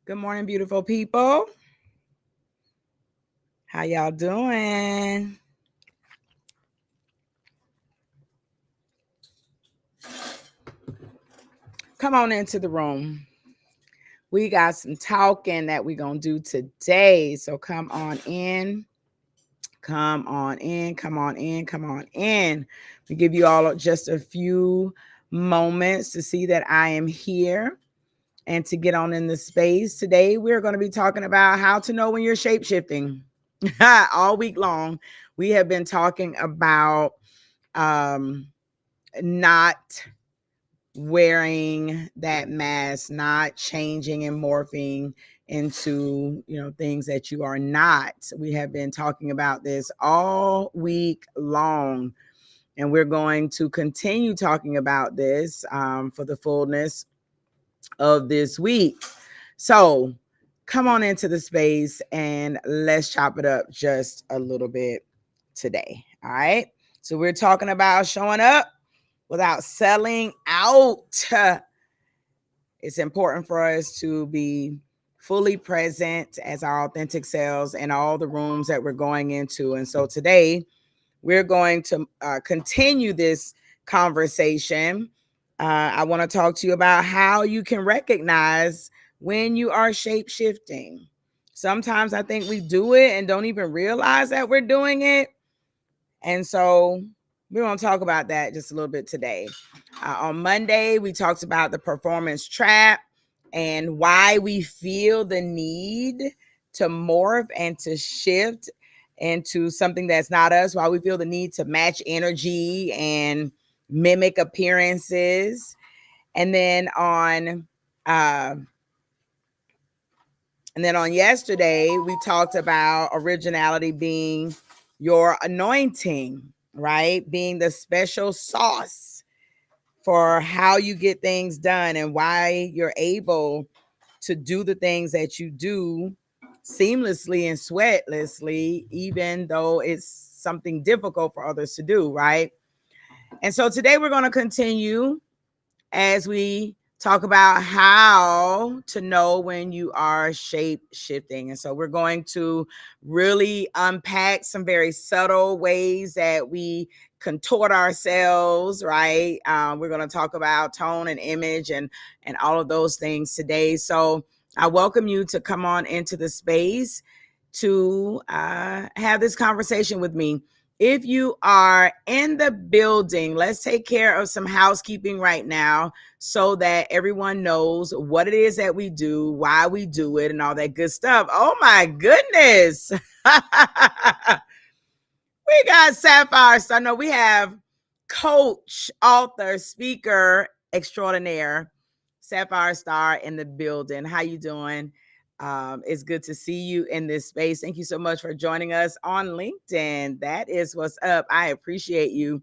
Good morning, beautiful people. How y'all doing? Come on into the room. We got some talking that we're going to do today. So come on in. Come on in. Come on in. Come on in. We give you all just a few moments to see that I am here and to get on in the space. Today, we're going to be talking about how to know when you're shape shifting. All week long, we have been talking about um, not wearing that mask, not changing and morphing into, things that you are not. We have been talking about this all week long, and we're going to continue talking about this for the fullness of this week. So come on into the space and let's chop it up just a little bit today. All right. So we're talking about showing up without selling out. It's important for us to be fully present as our authentic selves in all the rooms that we're going into. And so today we're going to continue this conversation. I want to talk to you about how you can recognize when you are shape shifting. Sometimes I think we do it and don't even realize that we're doing it. And so we're going to talk about that just a little bit today. On Monday, we talked about the performance trap and why we feel the need to morph and to shift into something that's not us, why we feel the need to match energy and mimic appearances. And then on uh, yesterday, we talked about originality being your anointing, right? Being the special sauce for how you get things done and why you're able to do the things that you do seamlessly and sweatlessly, even though it's something difficult for others to do, right? And so today we're going to continue as we talk about how to know when you are shape shifting. And so we're going to really unpack some very subtle ways that we contort ourselves, right? We're going to talk about tone and image and all of those things today. So I welcome you to come on into the space to have this conversation with me. If you are in the building, let's take care of some housekeeping right now so that everyone knows what it is that we do, why we do it, and all that good stuff. Oh my goodness. We got Sapphire. So I know we have coach, author, speaker extraordinaire, Sapphire Star in the building. How you doing? It's good to see you in this space. Thank you so much for joining us on LinkedIn. That is what's up. I appreciate you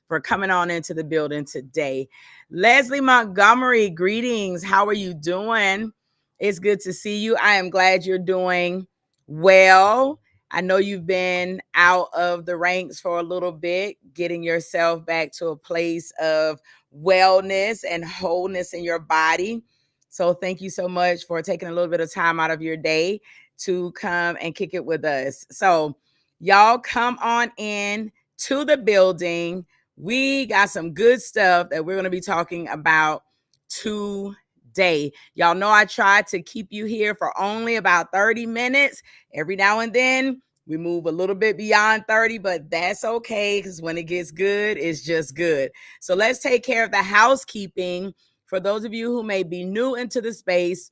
for coming on into the building today. Leslie Montgomery, greetings. How are you doing? It's good to see you. I am glad you're doing well. I know you've been out of the ranks for a little bit, getting yourself back to a place of wellness and wholeness in your body. So thank you so much for taking a little bit of time out of your day to come and kick it with us. So y'all come on in to the building. We got some good stuff that we're going to be talking about today. Y'all know I try to keep you here for only about 30 minutes. Every now and then we move a little bit beyond 30, but that's okay because when it gets good, it's just good. So let's take care of the housekeeping. For those of you who may be new into the space,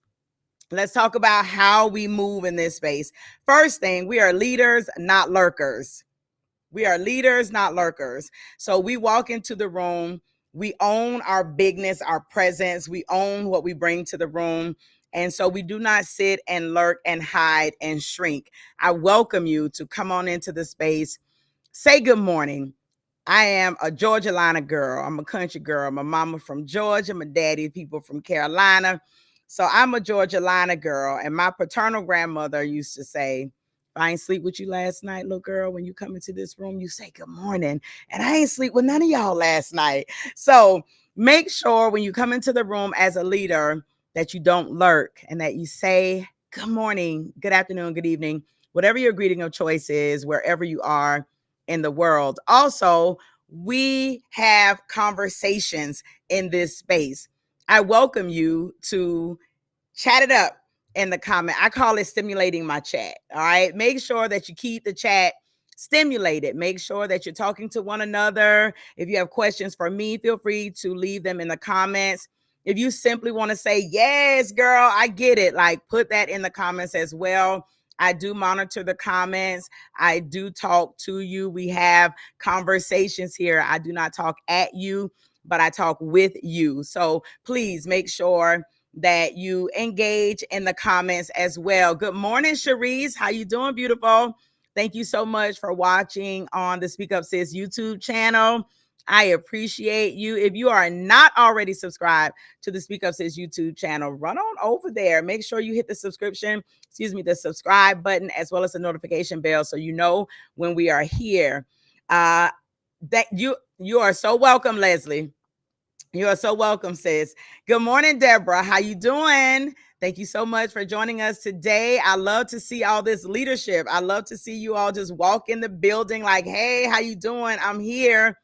let's talk about how we move in this space. First thing, we are leaders, not lurkers. We are leaders, not lurkers. So we walk into the room, we own our bigness, our presence, we own what we bring to the room. And so we do not sit and lurk and hide and shrink. I welcome you to come on into the space. Say good morning. I am a Georgia Lina girl. I'm a country girl. My mama from Georgia, my daddy, people from Carolina. So I'm a Georgia Lina girl. And my paternal grandmother used to say, if I ain't sleep with you last night, little girl, when you come into this room, you say good morning. And I ain't sleep with none of y'all last night. So make sure when you come into the room as a leader that you don't lurk, and that you say good morning, good afternoon, good evening, whatever your greeting of choice is, wherever you are in the world. Also, we have conversations in this space. I welcome you to chat it up in the comment. I call it stimulating my chat. All right. Make sure that you keep the chat stimulated. Make sure that you're talking to one another. If you have questions for me, feel free to leave them in the comments. If you simply want to say, yes, girl, I get it, like put that in the comments as well. I do monitor the comments. I do talk to you. We have conversations here. I do not talk at you, but I talk with you. So please make sure that you engage in the comments as well. Good morning, Cherise. How you doing, beautiful? Thank you so much for watching on the Speak Up Sis YouTube channel. I appreciate you. If you are not already subscribed to the Speak Up Sis YouTube channel, run on over there. Make sure you hit the the subscribe button, as well as the notification bell, so you know when we are here. That you are so welcome, Leslie. You are so welcome, sis. Good morning, Deborah. How you doing? Thank you so much for joining us today. I love to see all this leadership. I love to see you all just walk in the building like, hey, how you doing? I'm here.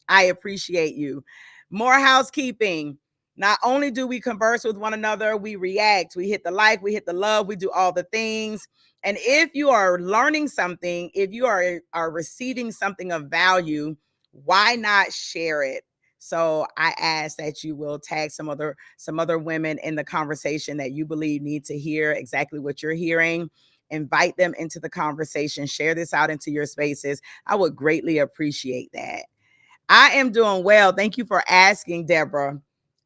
I appreciate you. More housekeeping. Not only do we converse with one another, we react. We hit the like, we hit the love, we do all the things. And if you are learning something, if you are receiving something of value, why not share it? So I ask that you will tag some other women in the conversation that you believe need to hear exactly what you're hearing. Invite them into the conversation. Share this out into your spaces. I would greatly appreciate that. I am doing well. Thank you for asking, Deborah.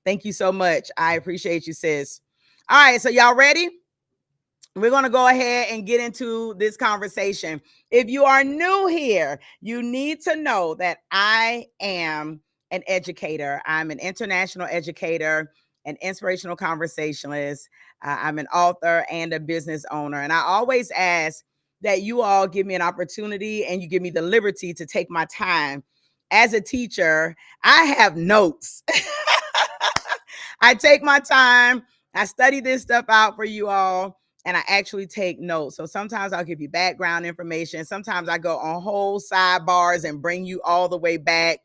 Thank you so much. I appreciate you, sis. All right, so y'all ready? We're going to go ahead and get into this conversation. If you are new here, you need to know that I am an educator. I'm an international educator, an inspirational conversationalist. I'm an author and a business owner. And I always ask that you all give me an opportunity and you give me the liberty to take my time. As a teacher, I have notes. I take my time. I study this stuff out for you all, and I actually take notes. So sometimes I'll give you background information. Sometimes I go on whole sidebars and bring you all the way back,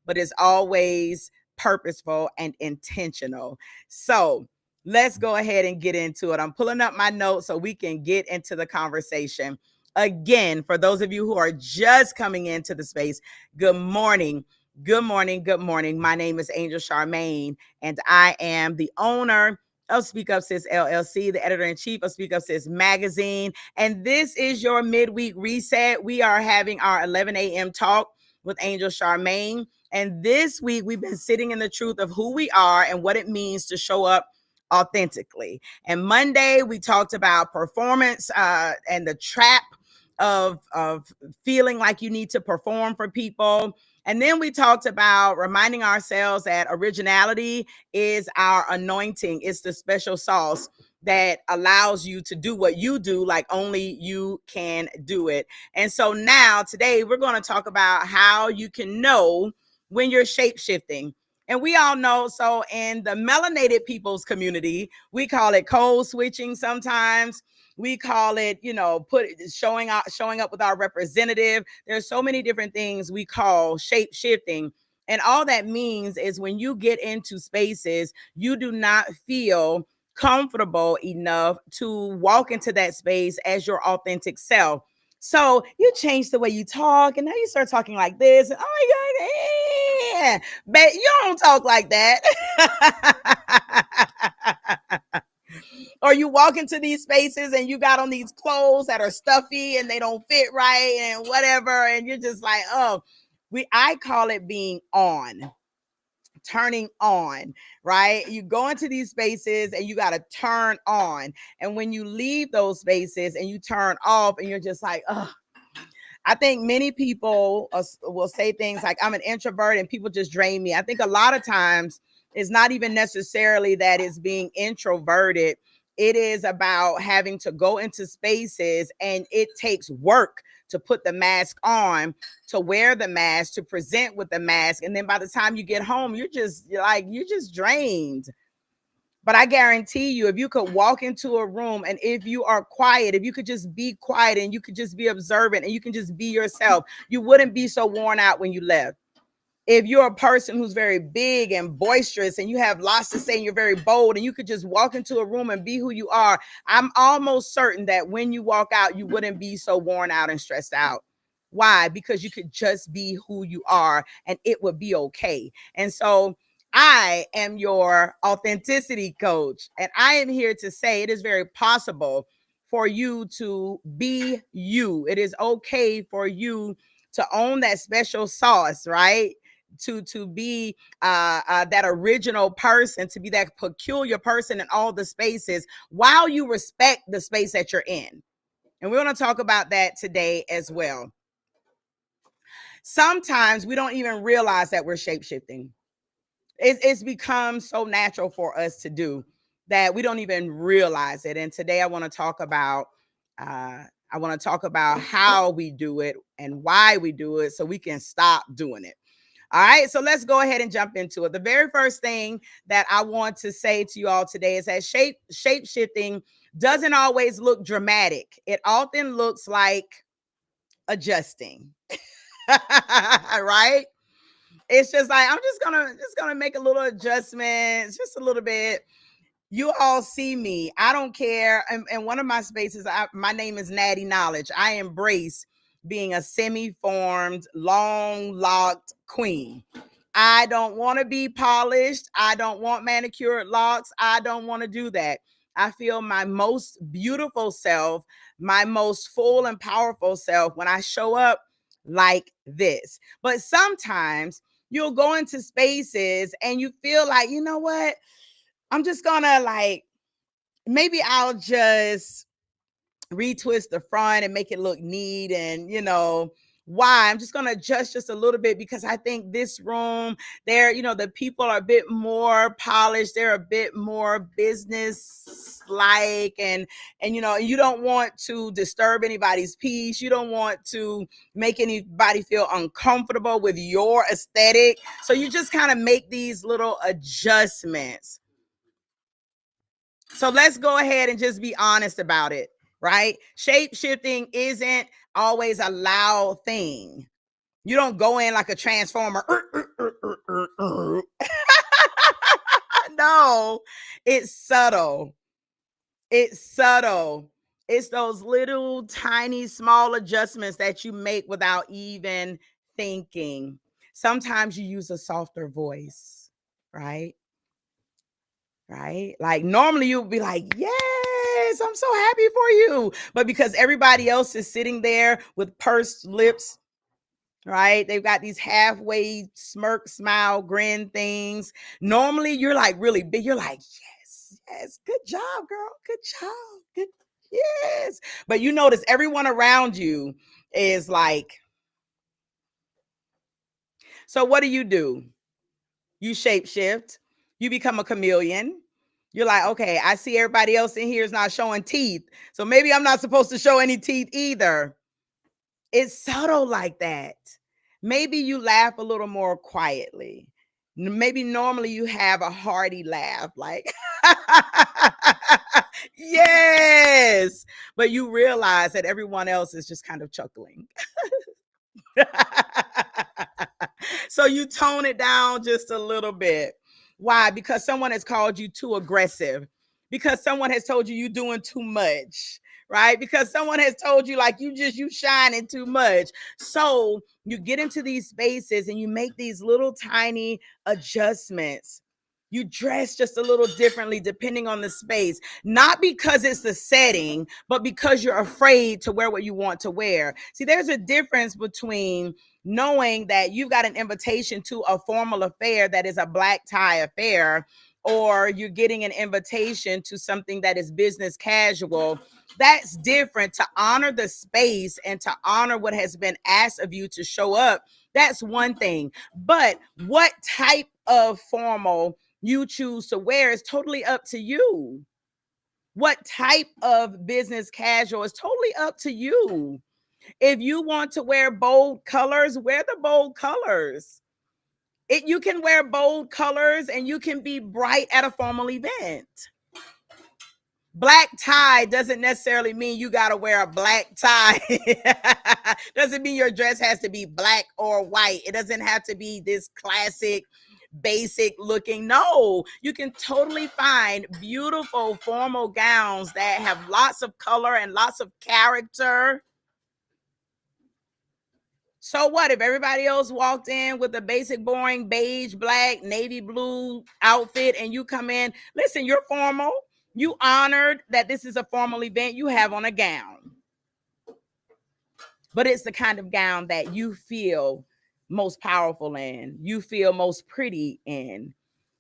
but it's always purposeful and intentional. So let's go ahead and get into it. I'm pulling up my notes so we can get into the conversation. Again, for those of you who are just coming into the space, good morning. Good morning. Good morning. My name is Angel Charmaine, and I am the owner of Speak Up Sis LLC, the editor-in-chief of Speak Up Sis magazine. And this is your midweek reset. We are having our 11 a.m. talk with Angel Charmaine. And this week, we've been sitting in the truth of who we are and what it means to show up authentically. And Monday, we talked about performance and the trap of feeling like you need to perform for people. And then we talked about reminding ourselves that originality is our anointing. It's the special sauce that allows you to do what you do like only you can do it. And so now today we're going to talk about how you can know when you're shape-shifting. And we all know, so in the melanated people's community, we call it code switching sometimes. We call it, showing up with our representative. There's so many different things we call shape shifting. And all that means is when you get into spaces, you do not feel comfortable enough to walk into that space as your authentic self. So you change the way you talk, and now you start talking like this. And, oh my God, but you don't talk like that. Or you walk into these spaces and you got on these clothes that are stuffy and they don't fit right and whatever. And you're just like, oh, I call it being on, turning on, right? You go into these spaces and you got to turn on. And when you leave those spaces and you turn off and you're just like, oh, I think many people will say things like, I'm an introvert and people just drain me. I think a lot of times it's not even necessarily that it's being introverted. It is about having to go into spaces, and it takes work to put the mask on, to wear the mask, to present with the mask. And then by the time you get home, you're just drained. But I guarantee you, if you could walk into a room and if you are quiet, if you could just be quiet and you could just be observant and you can just be yourself, you wouldn't be so worn out when you left. If you're a person who's very big and boisterous and you have lots to say and you're very bold and you could just walk into a room and be who you are, I'm almost certain that when you walk out, you wouldn't be so worn out and stressed out. Why? Because you could just be who you are and it would be okay. And so I am your authenticity coach, and I am here to say it is very possible for you to be you. It is okay for you to own that special sauce, right? To be that original person, to be that peculiar person in all the spaces while you respect the space that you're in. And we're going to talk about that today as well. Sometimes we don't even realize that we're shapeshifting. It's become so natural for us to do that we don't even realize it. And today I want to talk about how we do it and why we do it so we can stop doing it. All right, so let's go ahead and jump into it. The very first thing that I want to say to you all today is that shape shifting doesn't always look dramatic. It often looks like adjusting. Right? It's just like I'm just gonna make a little adjustments, just a little bit. You all see me. I don't care. And one of my spaces, my name is Natty Knowledge. I embrace being a semi-formed, long-locked queen. I don't want to be polished. I don't want manicured locks. I don't want to do that. I feel my most beautiful self, my most full and powerful self when I show up like this. But sometimes you'll go into spaces and you feel like, you know what? I'm just gonna like, maybe I'll just retwist the front and make it look neat. And why? I'm just gonna adjust just a little bit because I think this room, there, the people are a bit more polished, they're a bit more business like, and you don't want to disturb anybody's peace. You don't want to make anybody feel uncomfortable with your aesthetic. So you just kind of make these little adjustments. So let's go ahead and just be honest about it, right? Shape shifting isn't always a loud thing. You don't go in like a transformer. No, it's subtle. It's subtle. It's those little tiny small adjustments that you make without even thinking. Sometimes you use a softer voice, right? Right? Like normally you would be like, yes, I'm so happy for you. But because everybody else is sitting there with pursed lips, right? They've got these halfway smirk, smile, grin things. Normally you're like really big. You're like, yes, yes, good job, girl. Good job. Good. Yes. But you notice everyone around you is like, so what do? You shape shift. You become a chameleon. You're like, okay, I see everybody else in here is not showing teeth. So maybe I'm not supposed to show any teeth either. It's subtle like that. Maybe you laugh a little more quietly. Maybe normally you have a hearty laugh, like, yes. But you realize that everyone else is just kind of chuckling. So you tone it down just a little bit. Why? Because someone has called you too aggressive. Because someone has told you you're doing too much, right? Because someone has told you like you shining too much. So you get into these spaces and you make these little tiny adjustments. You dress just a little differently depending on the space, not because it's the setting, but because you're afraid to wear what you want to wear. See, there's a difference between knowing that you've got an invitation to a formal affair that is a black tie affair, or you're getting an invitation to something that is business casual. That's different. To honor the space and to honor what has been asked of you to show up, that's one thing. But what type of formal you choose to wear is totally up to you. What type of business casual is totally up to you. If you want to wear bold colors, wear the bold colors. You can wear bold colors and you can be bright at a formal event. Black tie doesn't necessarily mean you got to wear a black tie. Doesn't mean your dress has to be black or white. It doesn't have to be this classic, basic looking. No, you can totally find beautiful formal gowns that have lots of color and lots of character. So what if everybody else walked in with a basic, boring beige, black, navy blue outfit and you come in? Listen, you're formal. You honored that this is a formal event. You have on a gown. But it's the kind of gown that you feel most powerful in. You feel most pretty in.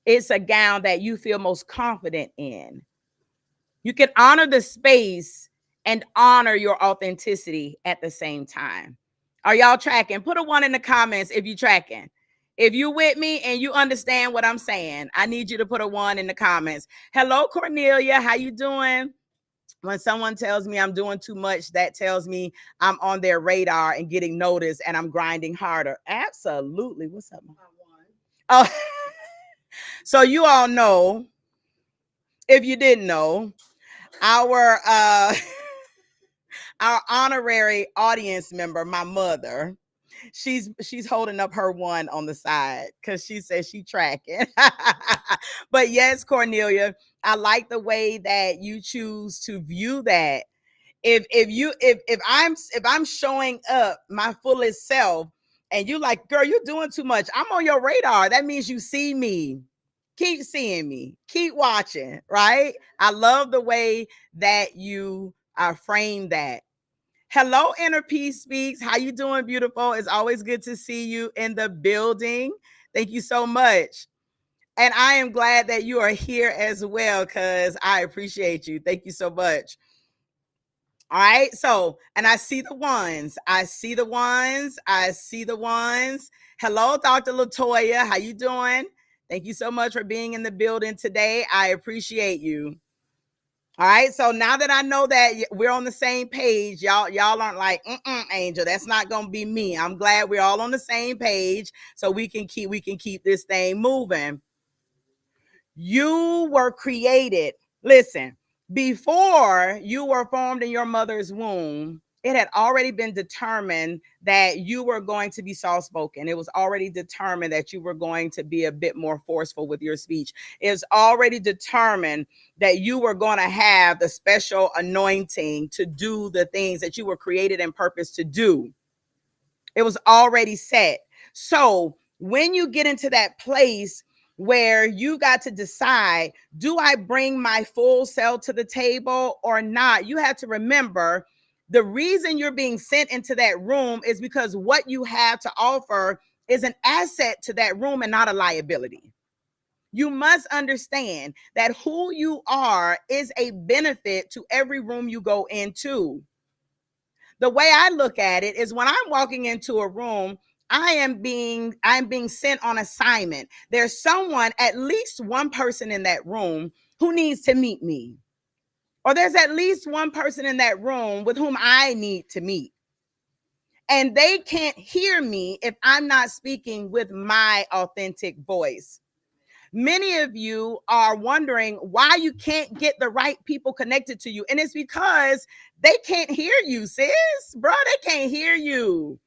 It's a gown that you feel most confident in. You can honor the space and honor your authenticity at the same time. Are y'all tracking? Put a 1 in the comments if you're tracking. If you with me and you understand what I'm saying, I need you to put a 1 in the comments. Hello, Cornelia. How you doing? When someone tells me I'm doing too much, that tells me I'm on their radar and getting noticed and I'm grinding harder. Absolutely. What's up, Mom? Oh, so you all know, if you didn't know, our our honorary audience member, my mother, she's holding up her 1 on the side because she says she tracking. But yes, Cornelia, I like the way that you choose to view that. If I'm showing up my fullest self and you like, girl, you're doing too much, I'm on your radar. That means you see me. Keep seeing me. Keep watching, right? I love the way that you frame that. Hello, Inner Peace Speaks. How you doing, beautiful? It's always good to see you in the building. Thank you so much. And I am glad that you are here as well because I appreciate you. Thank you so much. All right. So, and I see the ones. I see the ones. I see the ones. Hello, Dr. Latoya. How you doing? Thank you so much for being in the building today. I appreciate you. All right. So now that I know that we're on the same page, y'all aren't like, Angel, that's not gonna be me. I'm glad we're all on the same page so we can keep this thing moving. You were created. Listen, before you were formed in your mother's womb, it had already been determined that you were going to be soft spoken. It was already determined that you were going to be a bit more forceful with your speech. It's already determined that you were going to have the special anointing to do the things that you were created and purposed to do. It was already set. So when you get into that place where you got to decide, do I bring my full self to the table or not? You have to remember the reason you're being sent into that room is because what you have to offer is an asset to that room and not a liability. You must understand that who you are is a benefit to every room you go into. The way I look at it is when I'm walking into a room, I'm being sent on assignment. There's someone, at least one person in that room who needs to meet me. Or there's at least one person in that room with whom I need to meet. And they can't hear me if I'm not speaking with my authentic voice. Many of you are wondering why you can't get the right people connected to you. And it's because they can't hear you, sis. Bro, they can't hear you.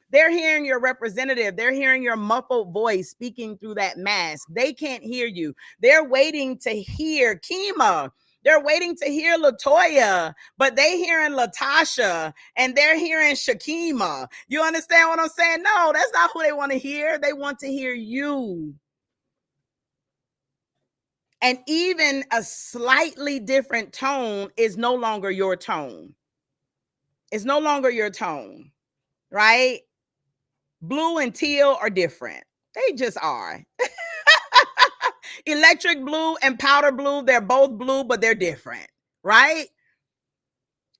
They're hearing your representative. They're hearing your muffled voice speaking through that mask. They can't hear you. They're waiting to hear Kima. They're waiting to hear Latoya, but they hearing Latasha and they're hearing Shakima. You understand what I'm saying? No, that's not who they want to hear. They want to hear you. And even a slightly different tone is no longer your tone. It's no longer your tone, right? Blue and teal are different. They just are. Electric blue and powder blue, they're both blue, but they're different, right?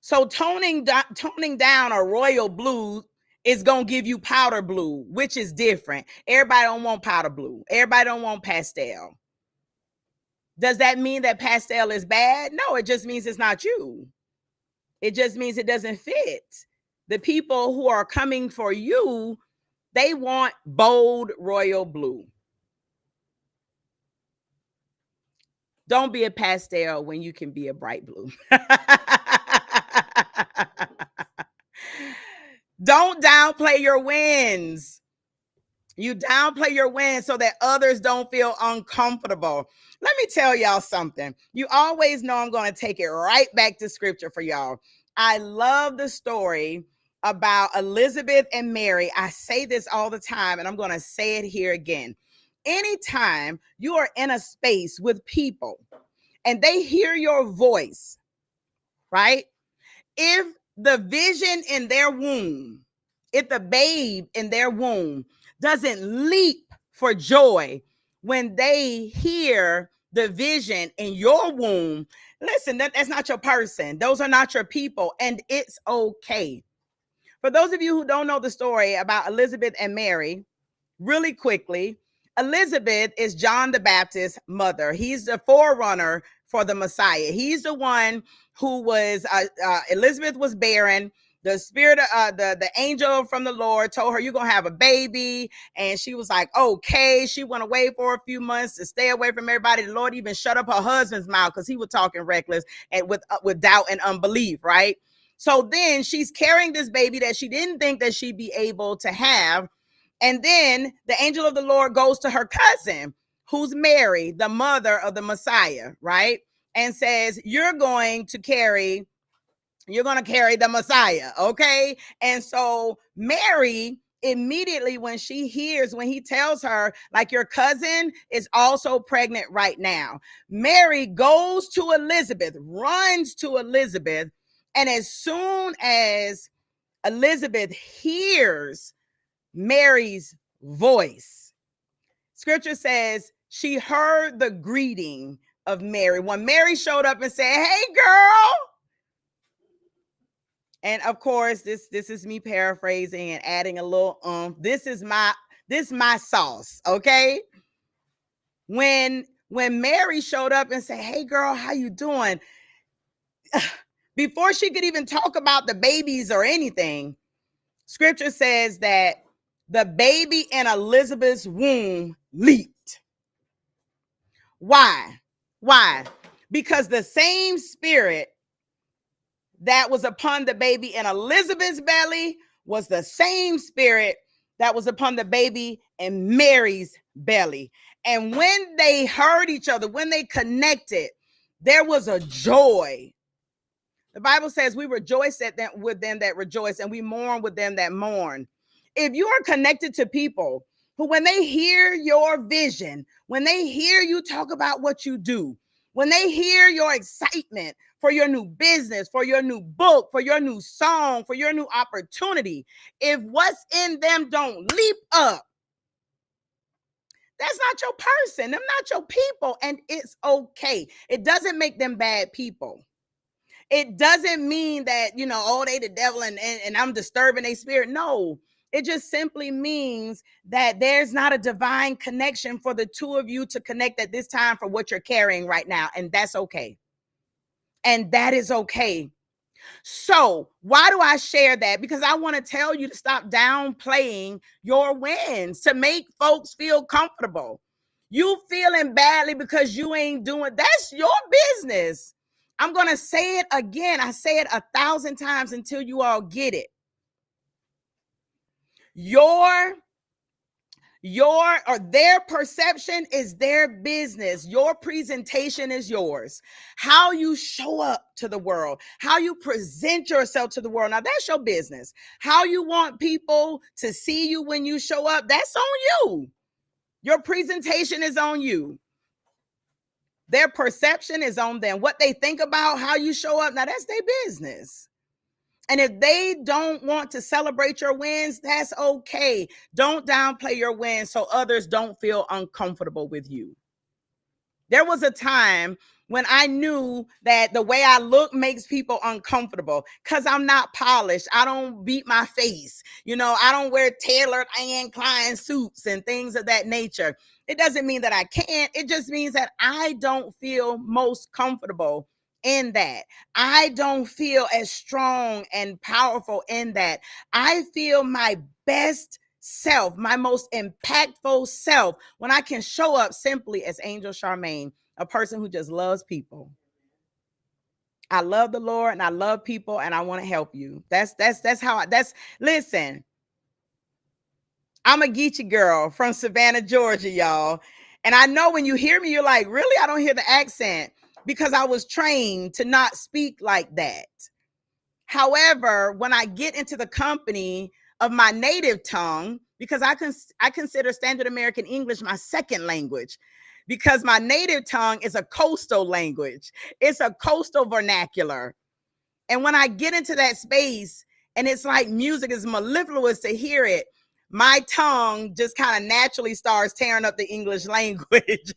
So toning down a royal blue is going to give you powder blue, which is different. Everybody don't want powder blue. Everybody don't want pastel. Does that mean that pastel is bad? No, it just means it's not you. It just means it doesn't fit. The people who are coming for you, they want bold royal blue. Don't be a pastel when you can be a bright blue. Don't downplay your wins. You downplay your wins so that others don't feel uncomfortable. Let me tell y'all something. You always know I'm going to take it right back to scripture for y'all. I love the story about Elizabeth and Mary. I say this all the time, and I'm going to say it here again. Anytime you are in a space with people and they hear your voice, right? If the vision in their womb, if the babe in their womb doesn't leap for joy when they hear the vision in your womb, listen, that's not your person. Those are not your people, and it's okay. For those of you who don't know the story about Elizabeth and Mary, really quickly, Elizabeth is John the Baptist's mother. He's the forerunner for the Messiah. He's the one who was, Elizabeth was barren. The spirit, the angel from the Lord told her, you're going to have a baby. And she was like, okay. She went away for a few months to stay away from everybody. The Lord even shut up her husband's mouth because he was talking reckless and with doubt and unbelief, right? So then she's carrying this baby that she didn't think that she'd be able to have. And then the angel of the Lord goes to her cousin, who's Mary, the mother of the Messiah, right? And says, you're going to carry the Messiah, okay? And so Mary, immediately when he tells her, like, your cousin is also pregnant right now, Mary goes to Elizabeth, runs to Elizabeth. And as soon as Elizabeth hears Mary's voice, scripture says she heard the greeting of Mary. When Mary showed up and said, hey, girl. And of course, this is me paraphrasing and adding a little this is my sauce, okay? When Mary showed up and said, hey, girl, how you doing? Before she could even talk about the babies or anything, scripture says that the baby in Elizabeth's womb leaped. Why? Because the same spirit that was upon the baby in Elizabeth's belly was the same spirit that was upon the baby in Mary's belly. And when they heard each other, when they connected, there was a joy. The Bible says we rejoice with them that rejoice, and we mourn with them that mourn. If you are connected to people who, when they hear your vision, when they hear you talk about what you do, when they hear your excitement for your new business, for your new book, for your new song, for your new opportunity, if what's in them don't leap up, that's not your person. Them not your people, and it's okay. It doesn't make them bad people. It doesn't mean that, oh, they the devil and I'm disturbing their spirit. No, it just simply means that there's not a divine connection for the two of you to connect at this time for what you're carrying right now. And that's okay. And that is okay. So why do I share that? Because I want to tell you to stop downplaying your wins, to make folks feel comfortable. You feeling badly because you ain't doing, that's your business. I'm going to say it again. I say it 1,000 times until you all get it. Their perception is their business. Your presentation is yours. How you show up to the world, how you present yourself to the world. Now that's your business. How you want people to see you when you show up, that's on you. Your presentation is on you. Their perception is on them. What they think about how you show up, now that's their business. And if they don't want to celebrate your wins, that's okay. Don't downplay your wins so others don't feel uncomfortable with you. There was a time when I knew that the way I look makes people uncomfortable because I'm not polished. I don't beat my face. I don't wear tailored Anne Klein suits and things of that nature. It doesn't mean that I can't. It just means that I don't feel most comfortable in that. I don't feel as strong and powerful in that. I feel my best self, my most impactful self, when I can show up simply as Angel Charmaine, a person who just loves people. I love the Lord and I love people and I want to help you. That's listen. I'm a Geechee girl from Savannah, Georgia, y'all. And I know when you hear me, you're like, really? I don't hear the accent, because I was trained to not speak like that. However, when I get into the company of my native tongue, because I consider Standard American English my second language, because my native tongue is a coastal language. It's a coastal vernacular. And when I get into that space and it's like music is mellifluous to hear it, my tongue just kind of naturally starts tearing up the English language.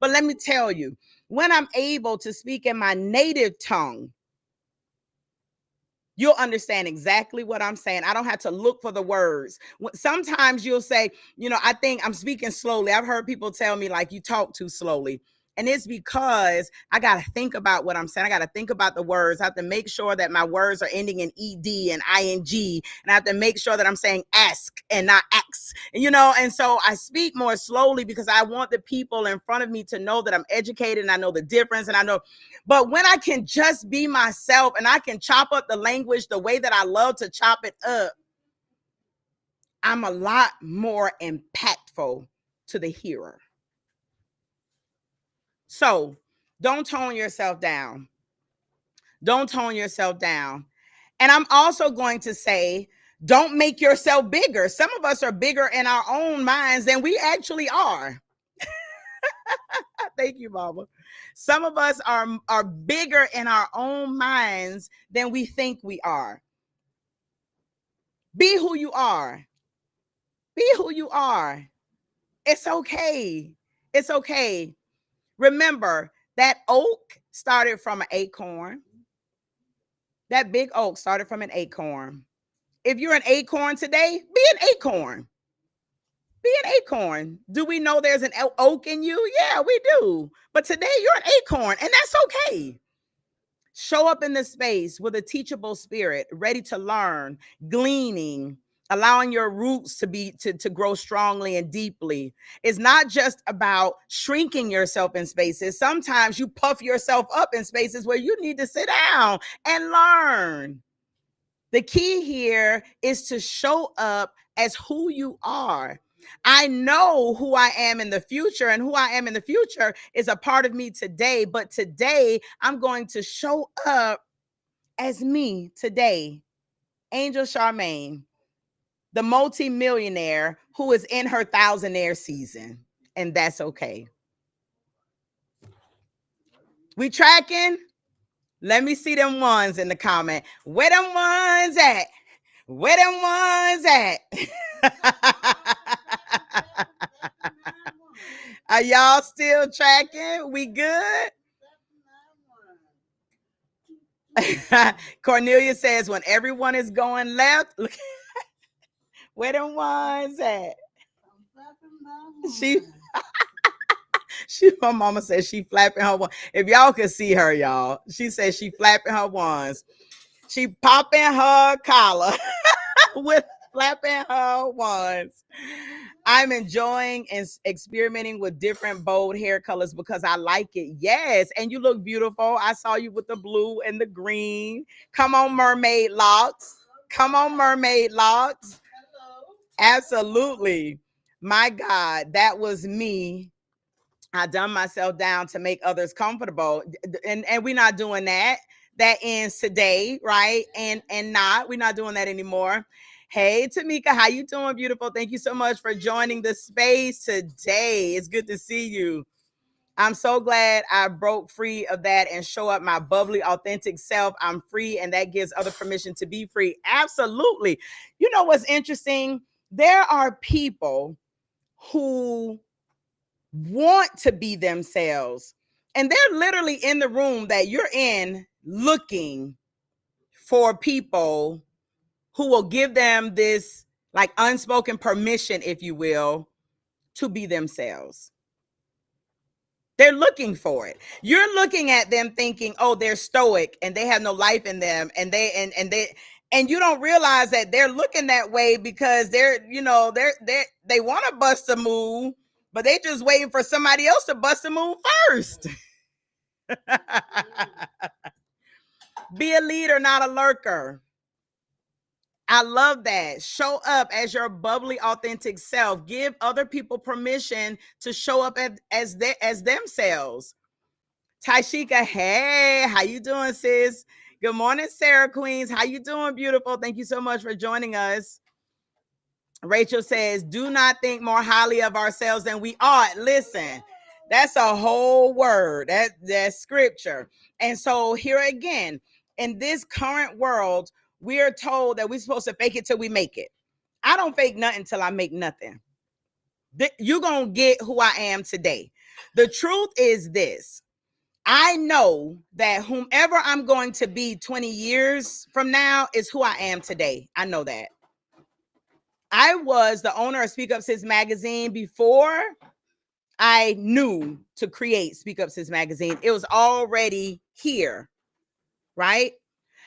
But let me tell you, when I'm able to speak in my native tongue, you'll understand exactly what I'm saying. I don't have to look for the words. Sometimes you'll say, I think I'm speaking slowly. I've heard people tell me, like, you talk too slowly. And it's because I got to think about what I'm saying. I got to think about the words. I have to make sure that my words are ending in ED and ING. And I have to make sure that I'm saying ask and not X. And so I speak more slowly because I want the people in front of me to know that I'm educated and I know the difference. And I know, but when I can just be myself and I can chop up the language the way that I love to chop it up, I'm a lot more impactful to the hearer. So don't tone yourself down. Don't tone yourself down. And I'm also going to say, don't make yourself bigger. Some of us are bigger in our own minds than we actually are. Thank you, Mama. Some of us are bigger in our own minds than we think we are. Be who you are. Be who you are. It's okay. It's okay. Remember, that oak started from an acorn. That big oak started from an acorn. If you're an acorn today, be an acorn. Be an acorn. Do we know there's an oak in you? Yeah, we do. But today you're an acorn, and that's okay. Show up in this space with a teachable spirit, ready to learn, gleaning, allowing your roots to grow strongly and deeply. It's not just about shrinking yourself in spaces. Sometimes you puff yourself up in spaces where you need to sit down and learn. The key here is to show up as who you are. I know who I am in the future, and who I am in the future is a part of me today. But today, I'm going to show up as me today. Angel Charmaine, the multi-millionaire who is in her thousandaire season. And that's okay. We tracking? Let me see them ones in the comment. Where them ones at? Where them ones at? Are y'all still tracking? We good? Cornelia says, when everyone is going left, look, where them ones at? My mama says she flapping her one. If y'all could see her, y'all, she says she flapping her ones. She popping her collar with flapping her ones. I'm enjoying and experimenting with different bold hair colors because I like it. Yes. And you look beautiful. I saw you with the blue and the green. Come on, mermaid locks. Come on, mermaid locks. Absolutely. My God, that was me. I dumb myself down to make others comfortable. And we're not doing that. That ends today, right? And we're not doing that anymore. Hey, Tamika, how you doing, beautiful? Thank you so much for joining the space today. It's good to see you. I'm so glad I broke free of that and show up my bubbly, authentic self. I'm free, and that gives other permission to be free. Absolutely. You know what's interesting? There are people who want to be themselves, and they're literally in the room that you're in looking for people who will give them this like unspoken permission, if you will, to be themselves. They're looking for it. You're looking at them thinking, oh, they're stoic and they have no life in them, and you don't realize that they're looking that way because they want to bust a move. But they just waiting for somebody else to bust a move first. Be a leader, not a lurker. I love that. Show up as your bubbly, authentic self. Give other people permission to show up as themselves. Taishika, hey, how you doing, sis? Good morning, Sarah Queens. How you doing, beautiful? Thank you so much for joining us. Rachel says, do not think more highly of ourselves than we ought. Listen, that's a whole word. That's scripture. And so here again, in this current world, we are told that we're supposed to fake it till we make it. I don't fake nothing till I make nothing. You're going to get who I am today. The truth is this. I know that whomever I'm going to be 20 years from now is who I am today. I know that. I was the owner of Speak Up Sis magazine before I knew to create Speak Up Sis magazine. It was already here, right?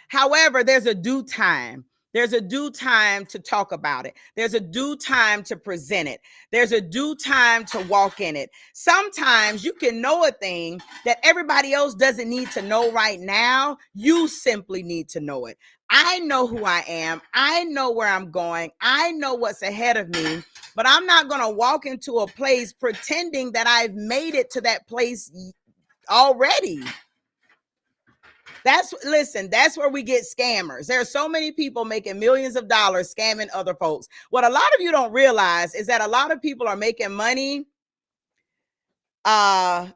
However, there's a due time. There's a due time to talk about it. There's a due time to present it. There's a due time to walk in it. Sometimes you can know a thing that everybody else doesn't need to know right now. You simply need to know it. I know who I am. I know where I'm going. I know what's ahead of me, but I'm not going to walk into a place pretending that I've made it to that place already. That's where we get scammers. There are so many people making millions of dollars scamming other folks. What a lot of you don't realize is that a lot of people are making money by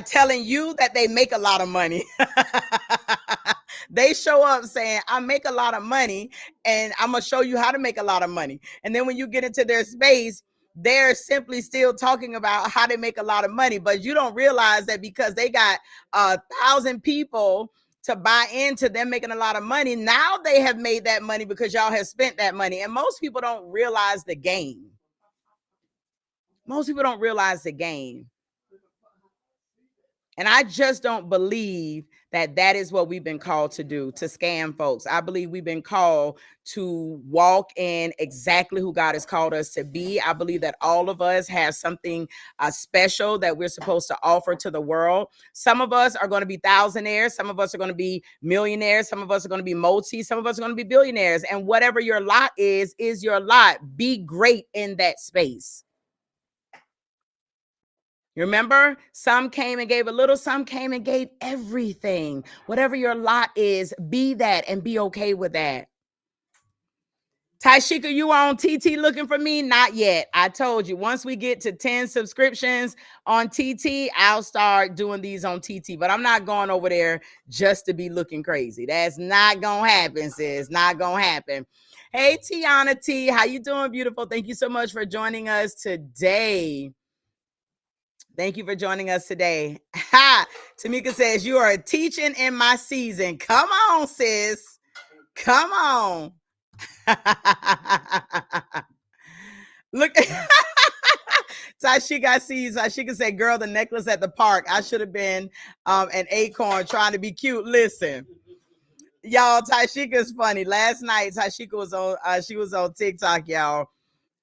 telling you that they make a lot of money. They show up saying, I make a lot of money and I'm going to show you how to make a lot of money. And then when you get into their space, they're simply still talking about how to make a lot of money. But you don't realize that because they got 1,000 people to buy into them making a lot of money, now they have made that money because y'all have spent that money. And most people don't realize the game. Most people don't realize the game. And I just don't believe that that is what we've been called to do, to scam folks. I believe we've been called to walk in exactly who God has called us to be. I believe that all of us have something special that we're supposed to offer to the world. Some of us are going to be thousandaires. Some of us are going to be millionaires. Some of us are going to be multi. Some of us are going to be billionaires. And whatever your lot is your lot. Be great in that space. Remember, some came and gave a little, some came and gave everything. Whatever your lot is, be that and be okay with that. Taishika, you on TT looking for me? Not yet. I told you, once we get to 10 subscriptions on TT, I'll start doing these on TT. But I'm not going over there just to be looking crazy. That's not going to happen, sis. Not going to happen. Hey, Tiana T, how you doing, beautiful? Thank you so much for joining us today. Thank you for joining us today. Ha! Tamika says, you are teaching in my season. Come on, sis. Come on. Look. Tashika sees. Tashika said, girl, the necklace at the park. I should have been an acorn trying to be cute. Listen. Y'all, Tashika is funny. Last night, Tashika was on, she was on TikTok, y'all.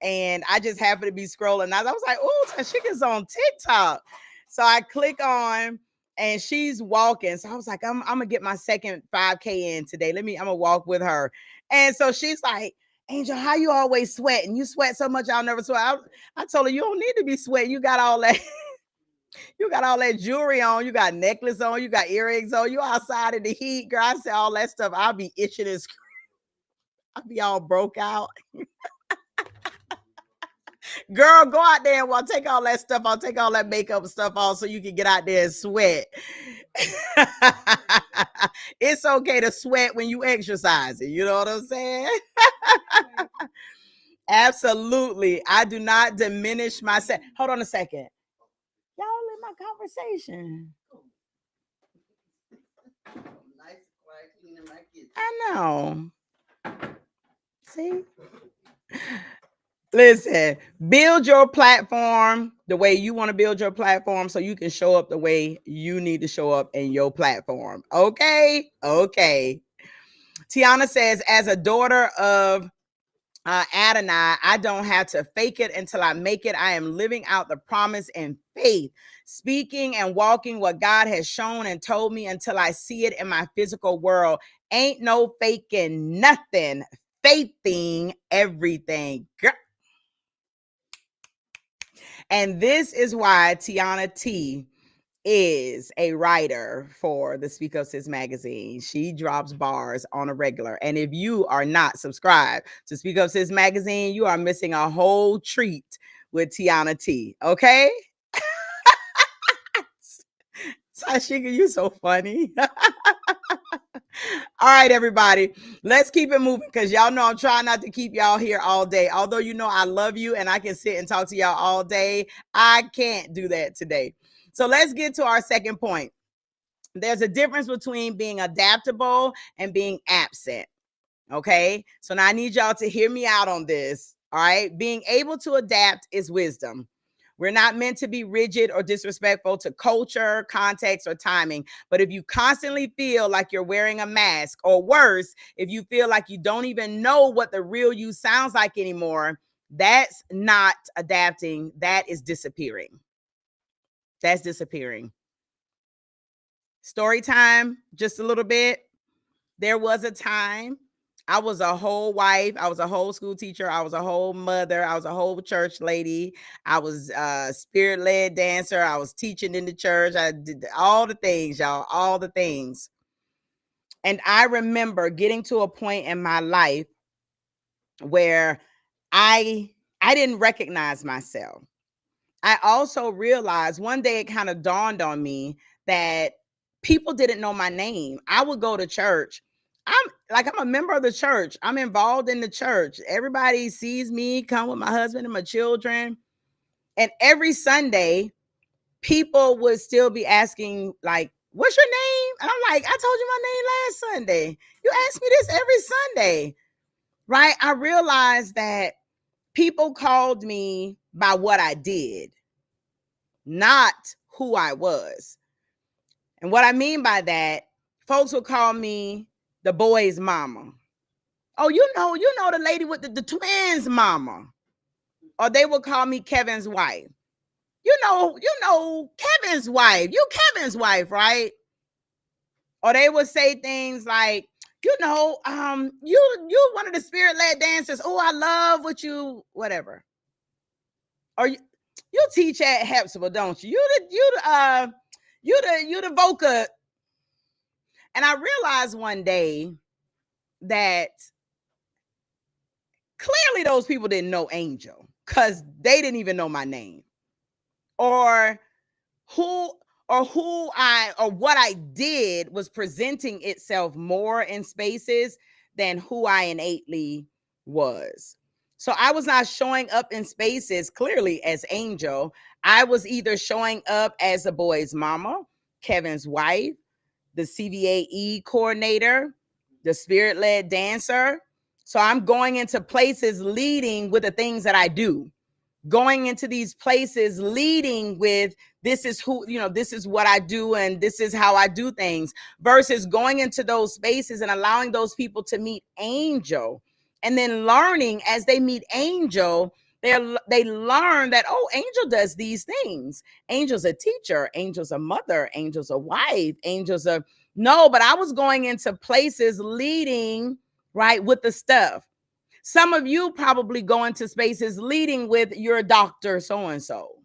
And I just happened to be scrolling. I was like, oh, Tashika's on TikTok. So I click on and she's walking. So I was like, I'm gonna get my second 5K in today. I'm gonna walk with her. And so she's like, Angel, how you always sweating? You sweat so much, I'll never sweat. I told her, you don't need to be sweating. You got all that. You got all that jewelry on. You got necklace on. You got earrings on. You outside in the heat, girl. I said all that stuff. I'll be itching and I'll be all broke out. Girl, go out there and take all that stuff. I'll take all that makeup stuff off so you can get out there and sweat. It's okay to sweat when you exercising. You know what I'm saying? Absolutely. I do not diminish myself. Hold on a second. Y'all in my conversation. I know. See? Listen, build your platform the way you want to build your platform so you can show up the way you need to show up in your platform. Okay? Okay. Tiana says, as a daughter of Adonai, I don't have to fake it until I make it. I am living out the promise in faith, speaking and walking what God has shown and told me until I see it in my physical world. Ain't no faking nothing, faithing everything. And this is why Tiana T is a writer for the Speak Up Sis magazine. She drops bars on a regular. And if you are not subscribed to Speak Up Sis magazine, you are missing a whole treat with Tiana T. Okay? Sashika, you so funny. All right, everybody, let's keep it moving because y'all know I'm trying not to keep y'all here all day. Although you know I love you and I can sit and talk to y'all all day, I can't do that today. So let's get to our second point. There's a difference between being adaptable and being absent. Okay, so now I need y'all to hear me out on this. All right, being able to adapt is wisdom. We're not meant to be rigid or disrespectful to culture, context, or timing. But if you constantly feel like you're wearing a mask, or worse, if you feel like you don't even know what the real you sounds like anymore, that's not adapting. That is disappearing. That's disappearing. Story time, just a little bit. There was a time I was a whole wife. I was a whole school teacher. I was a whole mother. I was a whole church lady. I was a spirit-led dancer. I was teaching in the church. I did all the things, y'all, all the things. And I remember getting to a point in my life where I didn't recognize myself. I also realized one day it kind of dawned on me that people didn't know my name. I would go to church. I'm a member of the church. I'm involved in the church. Everybody sees me come with my husband and my children. And every Sunday, people would still be asking, like, what's your name? And I'm like, I told you my name last Sunday. You ask me this every Sunday, right? I realized that people called me by what I did, not who I was. And what I mean by that, folks would call me the boy's mama. Oh, you know the lady with the twins mama. Or they would call me Kevin's wife. You know Kevin's wife. You Kevin's wife, right? Or they would say things like, you one of the spirit-led dancers. Oh, I love what you, whatever. Or you teach at Hepzibah, don't you? You the Voca. And I realized one day that clearly those people didn't know Angel because they didn't even know my name or what I did was presenting itself more in spaces than who I innately was. So I was not showing up in spaces clearly as Angel. I was either showing up as a boy's mama, Kevin's wife, the CVAE coordinator, the spirit-led dancer. So I'm going into places leading with the things that I do. Going into these places leading with this is who, this is what I do and this is how I do things, versus going into those spaces and allowing those people to meet Angel and then learning as they meet Angel. They learn that, oh, Angel does these things. Angel's a teacher. Angel's a mother. Angel's a wife. But I was going into places leading, right, with the stuff. Some of you probably go into spaces leading with your doctor so-and-so.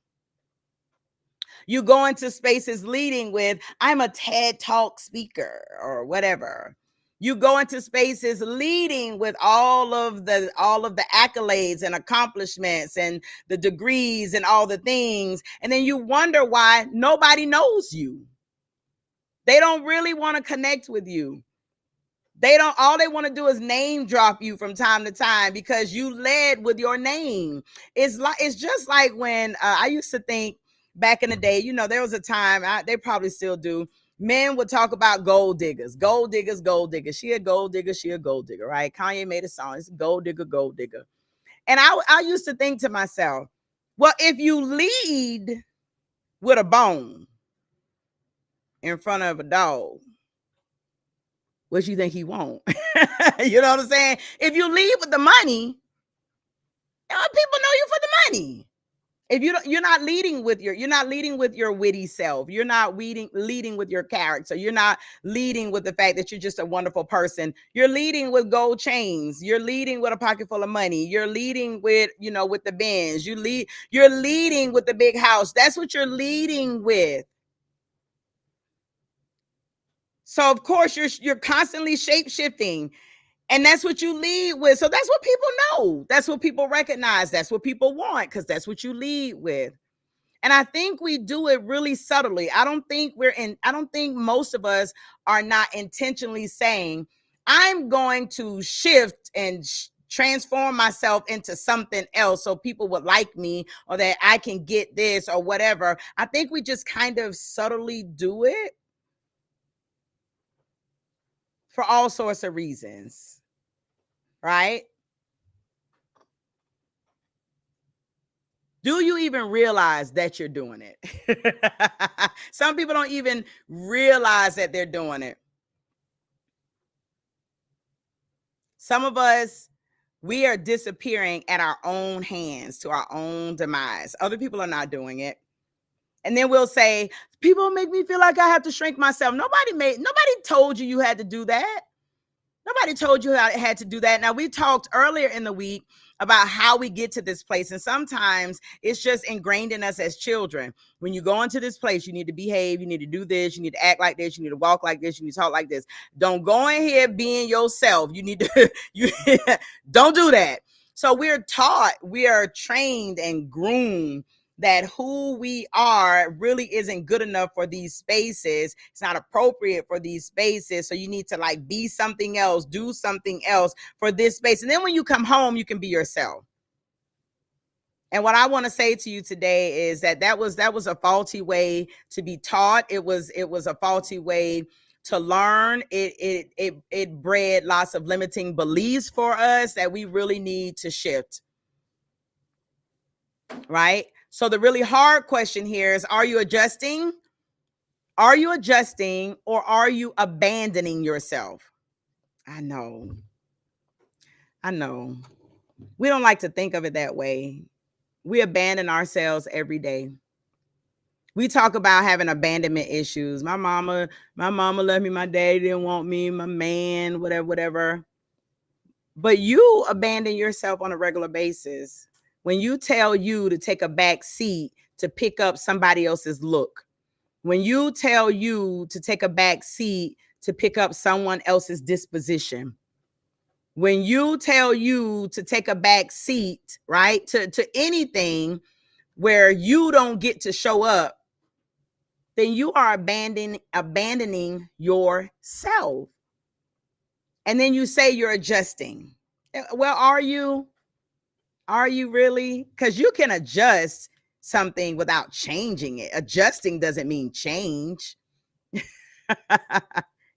You go into spaces leading with, I'm a TED Talk speaker or whatever. You go into spaces leading with all of the accolades and accomplishments and the degrees and all the things. And then you wonder why nobody knows you. They don't really want to connect with you. All they want to do is name drop you from time to time because you led with your name. It's just like when I used to think back in the day, there was a time, they probably still do, men would talk about gold diggers. Gold diggers, gold diggers. She a gold digger, she a gold digger, right? Kanye made a song, it's gold digger, gold digger. And I used to think to myself, well, if you lead with a bone in front of a dog, what you think he won't? You know what I'm saying? If you leave with the money, People know you for the money. If you're not leading with your witty self. You're not leading with your character. You're not leading with the fact that you're just a wonderful person. You're leading with gold chains. You're leading with a pocket full of money. You're leading with, with the Benz. You're leading with the big house. That's what you're leading with. So of course you're constantly shape shifting. And that's what you lead with. So that's what people know. That's what people recognize. That's what people want, because that's what you lead with. And I think we do it really subtly. I don't think most of us are not intentionally saying, I'm going to shift and transform myself into something else so people would like me, or that I can get this or whatever. I think we just kind of subtly do it for all sorts of reasons, right? Do you even realize that you're doing it? Some people don't even realize that they're doing it. Some of us, we are disappearing at our own hands to our own demise. Other people are not doing it. And then we'll say, people make me feel like I have to shrink myself. Nobody told you had to do that. Nobody told you how it had to do that. Now, we talked earlier in the week about how we get to this place. And sometimes it's just ingrained in us as children. When you go into this place, you need to behave. You need to do this. You need to act like this. You need to walk like this. You need to talk like this. Don't go in here being yourself. You need to, don't do that. So we're taught, we are trained and groomed that who we are really isn't good enough for these spaces. It's not appropriate for these spaces. So you need to like be something else, do something else for this space. And then when you come home, you can be yourself. And what I want to say to you today is that was a faulty way to be taught. It was a faulty way to learn. It bred lots of limiting beliefs for us that we really need to shift. Right? So the really hard question here is, are you adjusting? Are you adjusting, or are you abandoning yourself? I know. We don't like to think of it that way. We abandon ourselves every day. We talk about having abandonment issues. My mama left me. My daddy didn't want me. My man, whatever. But you abandon yourself on a regular basis when you tell you to take a back seat to pick up somebody else's look. When you tell you to take a back seat to pick up someone else's disposition. When you tell you to take a back seat, right, to anything where you don't get to show up, then you are abandoning yourself. And then you say you're adjusting. Well, are you? Are you really? Because you can adjust something without changing it. Adjusting doesn't mean change.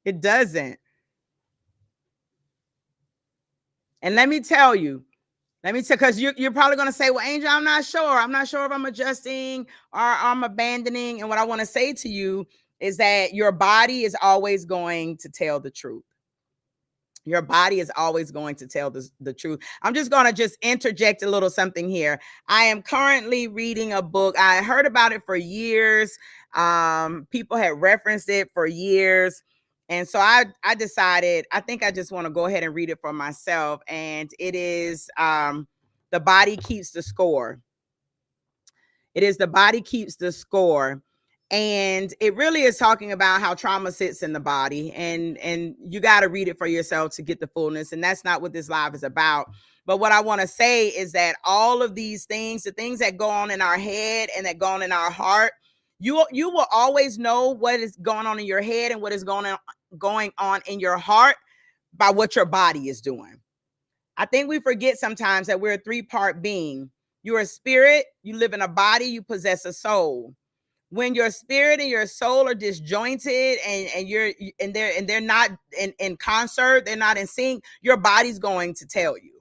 It doesn't. And let me tell you, because you're probably going to say, well, Angel, I'm not sure. I'm not sure if I'm adjusting or I'm abandoning. And what I want to say to you is that your body is always going to tell the truth. Your body is always going to tell the truth. I'm just going to interject a little something here. I am currently reading a book. I heard about it for years. People had referenced it for years. And so I decided, I think I just want to go ahead and read it for myself. And it is The Body Keeps the Score. It is The Body Keeps the Score. And it really is talking about how trauma sits in the body, and you got to read it for yourself to get the fullness. And that's not what this live is about. But what I want to say is that all of these things, the things that go on in our head and that go on in our heart, you will always know what is going on in your head and what is going on in your heart by what your body is doing. I think we forget sometimes that we're a 3-part being. You're a spirit, you live in a body, you possess a soul. When your spirit and your soul are disjointed and they're not in concert, they're not in sync, your body's going to tell you.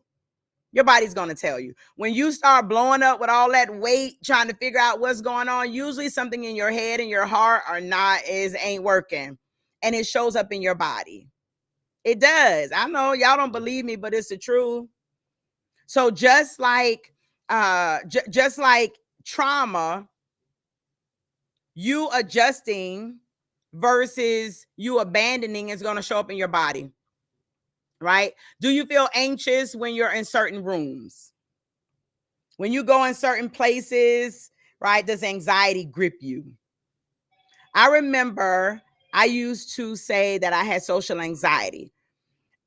Your body's going to tell you. When you start blowing up with all that weight, trying to figure out what's going on, usually something in your head and your heart ain't working. And it shows up in your body. It does. I know y'all don't believe me, but it's the truth. So just like just like trauma, you adjusting versus you abandoning is going to show up in your body, right? Do you feel anxious when you're in certain rooms? When you go in certain places, right? Does anxiety grip you? I remember I used to say that I had social anxiety.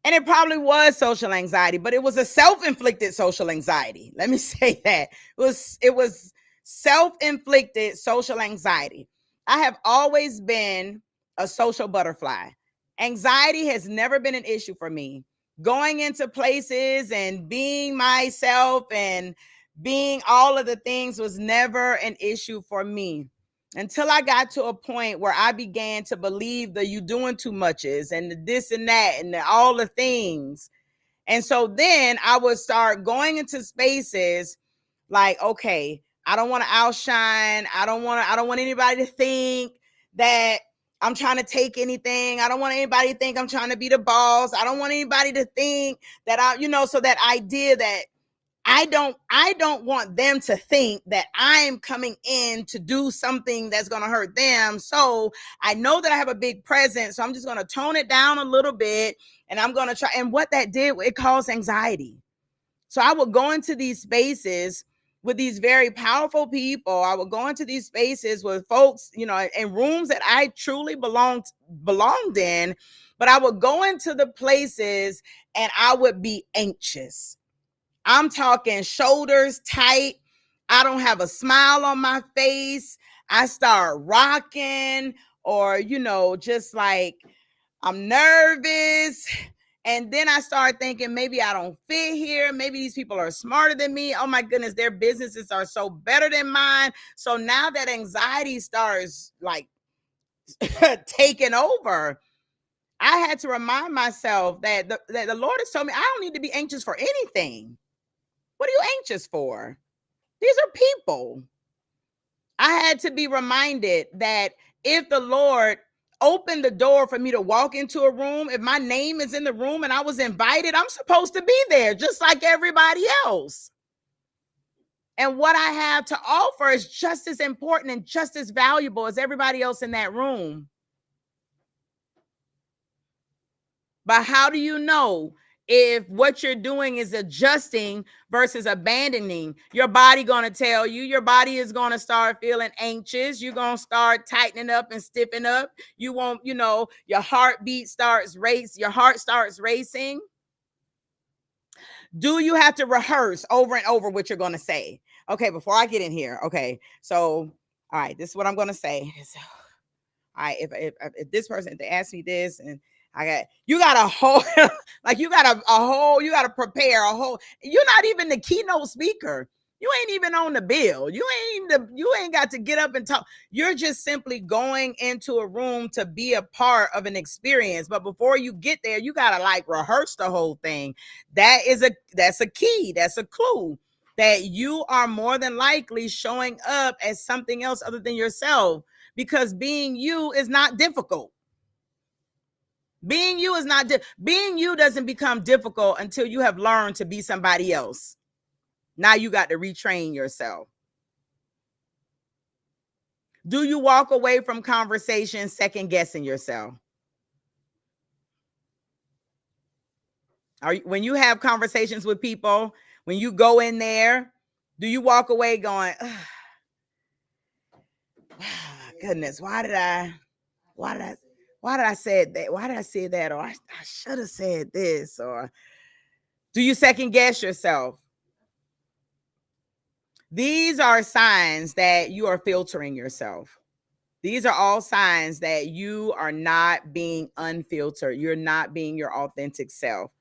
And it probably was social anxiety, but it was a self-inflicted social anxiety. Let me say that. It was self-inflicted social anxiety. I have always been a social butterfly. Anxiety has never been an issue for me. Going into places and being myself and being all of the things was never an issue for me until I got to a point where I began to believe the you doing too muches and the this and that and all the things. And so then I would start going into spaces like, okay, I don't want to outshine. I don't want anybody to think that I'm trying to take anything. I don't want anybody to think I'm trying to be the boss. I don't want anybody to think that so that idea that I don't want them to think that I'm coming in to do something that's going to hurt them. So I know that I have a big presence. So I'm just going to tone it down a little bit and I'm going to try. And what that did, it caused anxiety. So I would go into these spaces with these very powerful people. I would go into these spaces with folks, in rooms that I truly belonged in, but I would go into the places and I would be anxious. I'm talking shoulders tight. I don't have a smile on my face. I start rocking or, just like I'm nervous. And then I start thinking maybe I don't fit here. Maybe these people are smarter than me. Oh my goodness, their businesses are so better than mine. So now that anxiety starts like taking over, I had to remind myself that the Lord has told me I don't need to be anxious for anything. What are you anxious for? These are people. I had to be reminded that if the Lord opened the door for me to walk into a room, if my name is in the room and I was invited, I'm supposed to be there just like everybody else. And what I have to offer is just as important and just as valuable as everybody else in that room. But how do you know if what you're doing is adjusting versus abandoning? Your body going to tell you. Your body is going to start feeling anxious. You're going to start tightening up and stiffing up. You won't, your heartbeat starts race. Your heart starts racing. Do you have to rehearse over and over what you're going to say? Okay, before I get in here. Okay, so all right, this is what I'm going to say. All right, if this person, if they ask me this and you got a whole like you got to prepare a whole. You're not even the keynote speaker. You ain't even on the bill. You ain't got to get up and talk. You're just simply going into a room to be a part of an experience. But before you get there, you got to like rehearse the whole thing. That's a key. That's a clue that you are more than likely showing up as something else other than yourself, because being you is not difficult. Being you is not being you doesn't become difficult until you have learned to be somebody else. Now you got to retrain yourself. Do you walk away from conversations second guessing yourself? When you have conversations with people, when you go in there, do you walk away going, oh, goodness, why did I say that? Why did I say that? Or I should have said this. Or do you second guess yourself? These are signs that you are filtering yourself. These are all signs that you are not being unfiltered. You're not being your authentic self.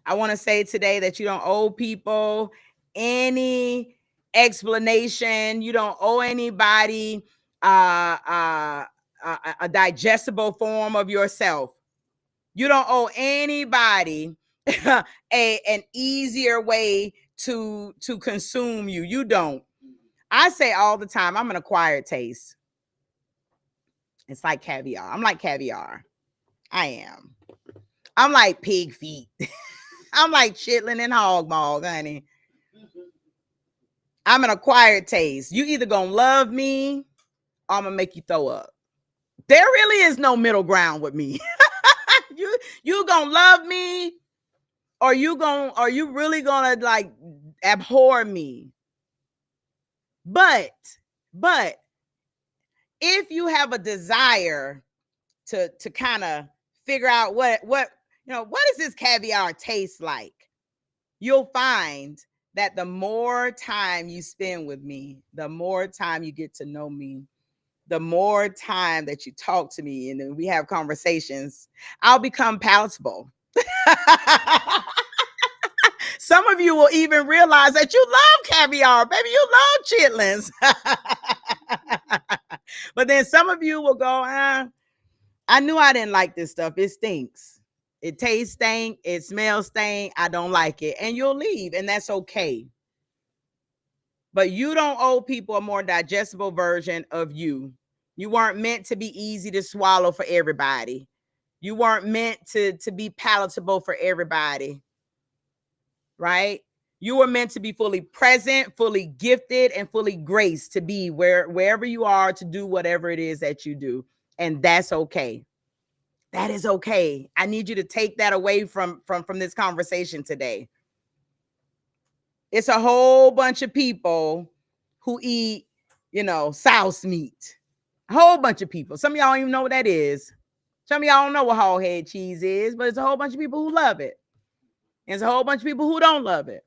I want to say today that you don't owe people any explanation. You don't owe anybody a digestible form of yourself. You don't owe anybody an easier way to consume you. You don't. I say all the time, I'm an acquired taste. It's like caviar. I'm like caviar. I am. I'm like pig feet. I'm like chitlin and hog maw, honey. I'm an acquired taste. You either gonna love me or I'm gonna make you throw up. There really is no middle ground with me. you gonna love me or you really gonna like abhor me. But if you have a desire to kind of figure out what what does this caviar taste like, you'll find that the more time you spend with me, the more time you get to know me, the more time that you talk to me and then we have conversations, I'll become palatable. Some of you will even realize that you love caviar, baby. You love chitlins. But then some of you will go, I knew I didn't like this stuff. It stinks. It tastes stink. It smells stink. I don't like it. And you'll leave, and that's okay. But you don't owe people a more digestible version of you. You weren't meant to be easy to swallow for everybody. You weren't meant to be palatable for everybody. Right? You were meant to be fully present, fully gifted, and fully graced to be wherever you are to do whatever it is that you do. And that's okay. That is okay. I need you to take that away from this conversation today. It's a whole bunch of people who eat, souse meat. A whole bunch of people. Some of y'all don't even know what that is. Some of y'all don't know what hog head cheese is, but it's a whole bunch of people who love it. And there's a whole bunch of people who don't love it.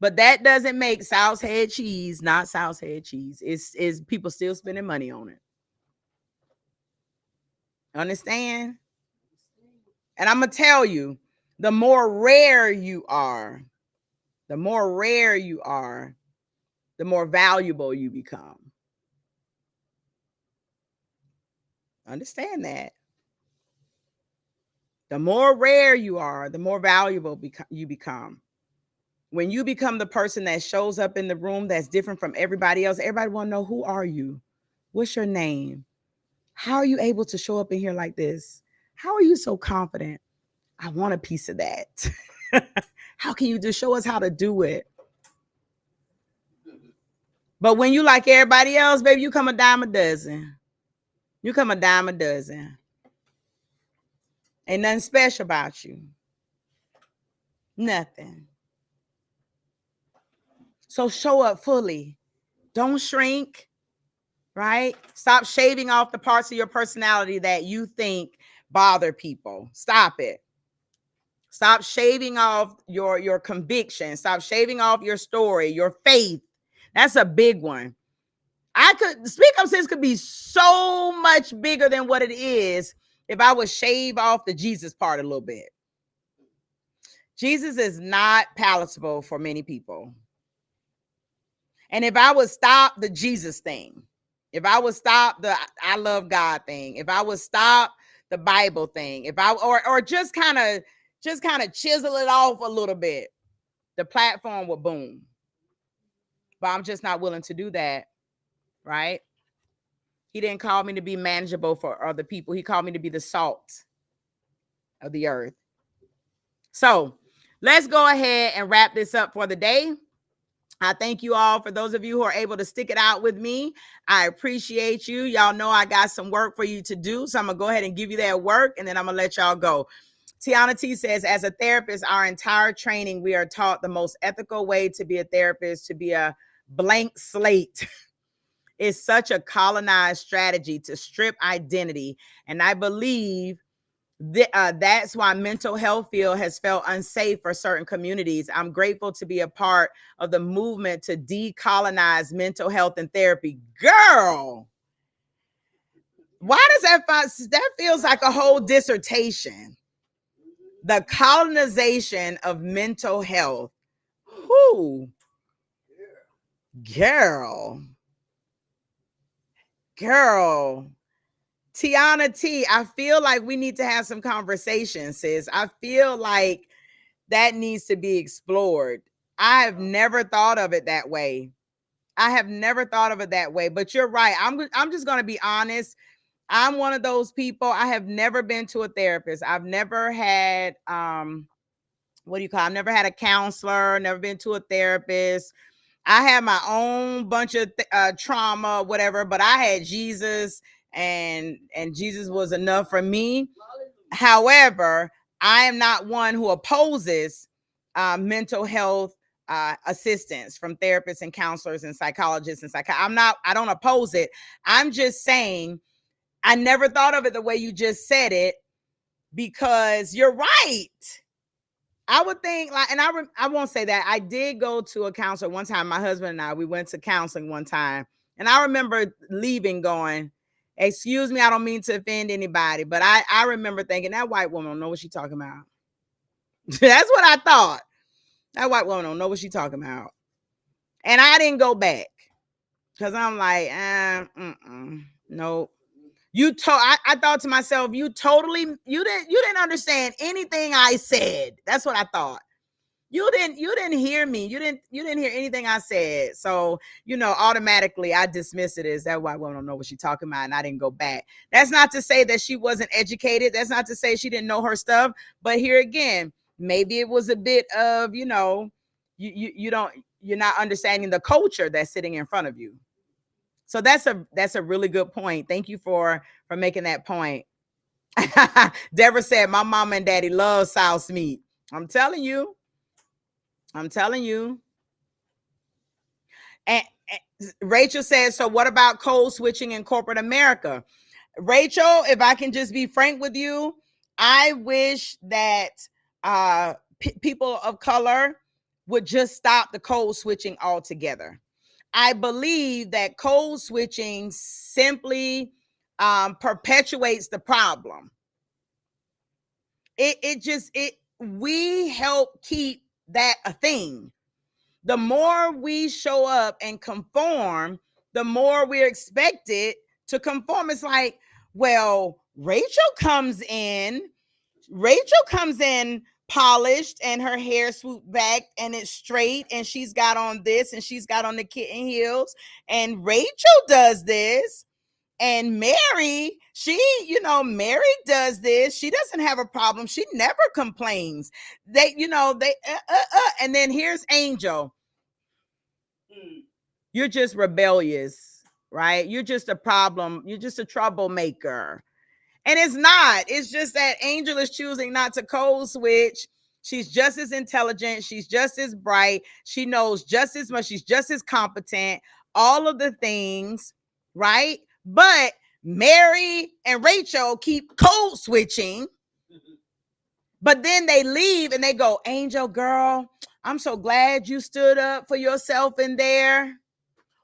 But that doesn't make souse head cheese not souse head cheese. It's people still spending money on it. Understand? And I'm going to tell you, the more rare you are, the more valuable you become. Understand that. The more rare you are, the more valuable you become. When you become the person that shows up in the room that's different from everybody else, everybody want to know, who are you? What's your name? How are you able to show up in here like this? How are you so confident? I want a piece of that. How can you just show us how to do it? But when you like everybody else, baby, you come a dime a dozen. You come a dime a dozen. Ain't nothing special about you. Nothing. So show up fully. Don't shrink, right? Stop shaving off the parts of your personality that you think bother people. Stop it. Stop shaving off your conviction. Stop shaving off your story, your faith. That's a big one. Speak Up Sis could be so much bigger than what it is if I would shave off the Jesus part a little bit. Jesus is not palatable for many people. And if I would stop the Jesus thing, if I would stop the I love God thing, if I would stop the Bible thing, if I or just kind of chisel it off a little bit, the platform would boom. But I'm just not willing to do that, right? He didn't call me to be manageable for other people. He called me to be the salt of the earth. So let's go ahead and wrap this up for the day. I thank you all for those of you who are able to stick it out with me. I appreciate you. Y'all know I got some work for you to do. So I'm going to go ahead and give you that work and then I'm going to let y'all go. Tiana T says, as a therapist, our entire training, we are taught the most ethical way to be a therapist, to be a blank slate. It's such a colonized strategy to strip identity. And I believe that's why mental health field has felt unsafe for certain communities. I'm grateful to be a part of the movement to decolonize mental health and therapy. Girl, why does that feels like a whole dissertation? The colonization of mental health. Whoo, girl. Tiana T, I feel like we need to have some conversations, sis. I feel like that needs to be explored. I have never thought of it that way. But you're right. I'm just going to be honest. I'm one of those people. I have never been to a therapist. I've never had what do you call it? I've never had a counselor, never been to a therapist. I had my own bunch of trauma, whatever, but I had Jesus, and Jesus was enough for me. However, I am not one who opposes mental health assistance from therapists and counselors and psychologists and I don't oppose it. I'm just saying I never thought of it the way you just said it, because you're right. I would think like, and I won't say that. I did go to a counselor one time. My husband and we went to counseling one time, and I remember leaving going, excuse me, I don't mean to offend anybody, but I remember thinking that white woman don't know what she's talking about. That's what I thought. That white woman don't know what she's talking about. And I didn't go back because I'm like, no. I thought to myself, you didn't understand anything I said. That's what I thought. You didn't hear me. You didn't hear anything I said. So, automatically I dismissed it as that white woman don't know what she's talking about, and I didn't go back. That's not to say that she wasn't educated. That's not to say she didn't know her stuff. But here again, maybe it was a bit of, you're not understanding the culture that's sitting in front of you. So that's a really good point. Thank you for making that point. Deborah said, my mama and daddy love South meat. I'm telling you. And Rachel says, so what about code switching in corporate America? Rachel, if I can just be frank with you, I wish that people of color would just stop the code switching altogether. I believe that code switching simply perpetuates the problem. We help keep that a thing. The more we show up and conform, the more we're expected to conform. It's like, well, Rachel comes in polished and her hair swooped back and it's straight and she's got on this and she's got on the kitten heels, and Rachel does this, and Mary, Mary does this. She doesn't have a problem. She never complains. And then here's Angel. You're just rebellious, right? You're just a problem. You're just a troublemaker. And it's not. It's just that Angel is choosing not to code switch. She's just as intelligent. She's just as bright. She knows just as much. She's just as competent. All of the things, right? But Mary and Rachel keep code switching. But then they leave and they go, Angel, girl, I'm so glad you stood up for yourself in there.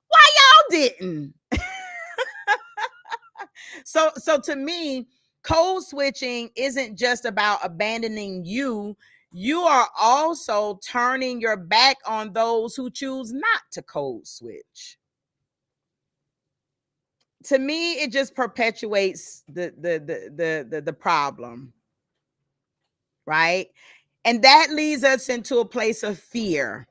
Why y'all didn't? So to me, code switching isn't just about abandoning you. You are also turning your back on those who choose not to code switch. To me, it just perpetuates the problem, right? And that leads us into a place of fear.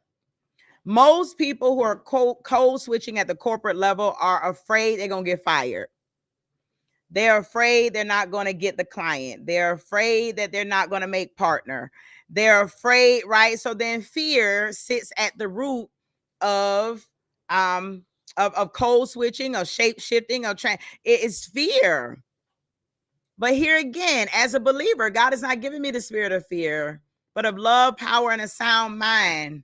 Most people who are code switching at the corporate level are afraid they're going to get fired. They're afraid they're not going to get the client. They're afraid that they're not going to make partner. They're afraid, right? So then fear sits at the root of code switching, of shape shifting, it is fear. But here again, as a believer, God has not given me the spirit of fear, but of love, power, and a sound mind.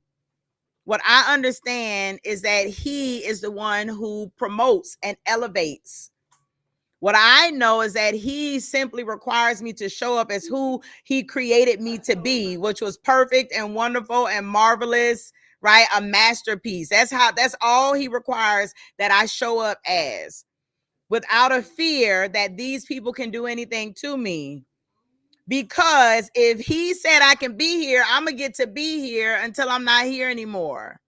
What I understand is that He is the one who promotes and elevates. What I know is that He simply requires me to show up as who He created me to be, which was perfect and wonderful and marvelous, right? A masterpiece. That's all He requires that I show up as, without a fear that these people can do anything to me. Because if He said I can be here, I'm going to get to be here until I'm not here anymore.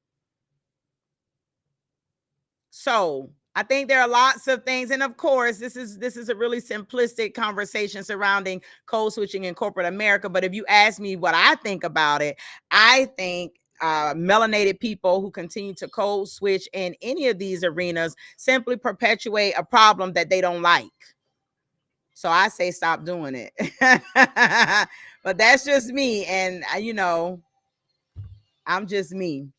So I think there are lots of things. And of course, this is a really simplistic conversation surrounding code switching in corporate America. But if you ask me what I think about it, I think melanated people who continue to code switch in any of these arenas simply perpetuate a problem that they don't like. So I say stop doing it. But that's just me. And, I'm just me.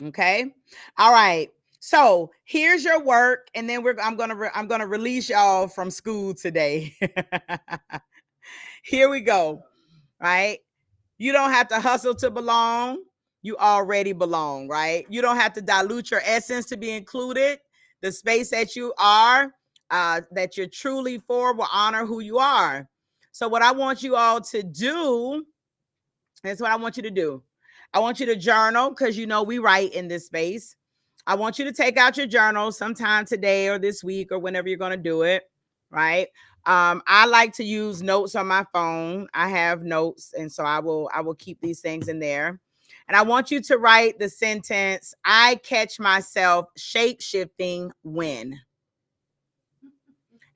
Okay. All right. So here's your work, and then I'm gonna release y'all from school today. Here we go. Right. You don't have to hustle to belong. You already belong, right? You don't have to dilute your essence to be included. The space that you are, that you're truly for, will honor who you are. So, what I want you all to do, that's what I want you to do. I want you to journal, because we write in this space. I want you to take out your journal sometime today or this week or whenever you're going to do it, right? I like to use notes on my phone. I have notes, and so I will keep these things in there. And I want you to write the sentence, I catch myself shape shifting when.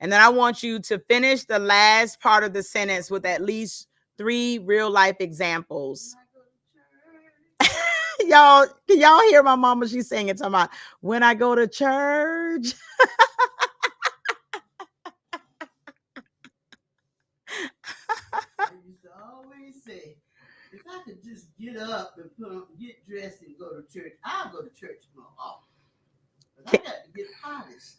And then I want you to finish the last part of the sentence with at least 3 real life examples. Y'all, can y'all hear my mama? She's singing, talking about, when I go to church. I used to always say, if I could just get up and get dressed and go to church, I'll go to church more often. But I got to get polished.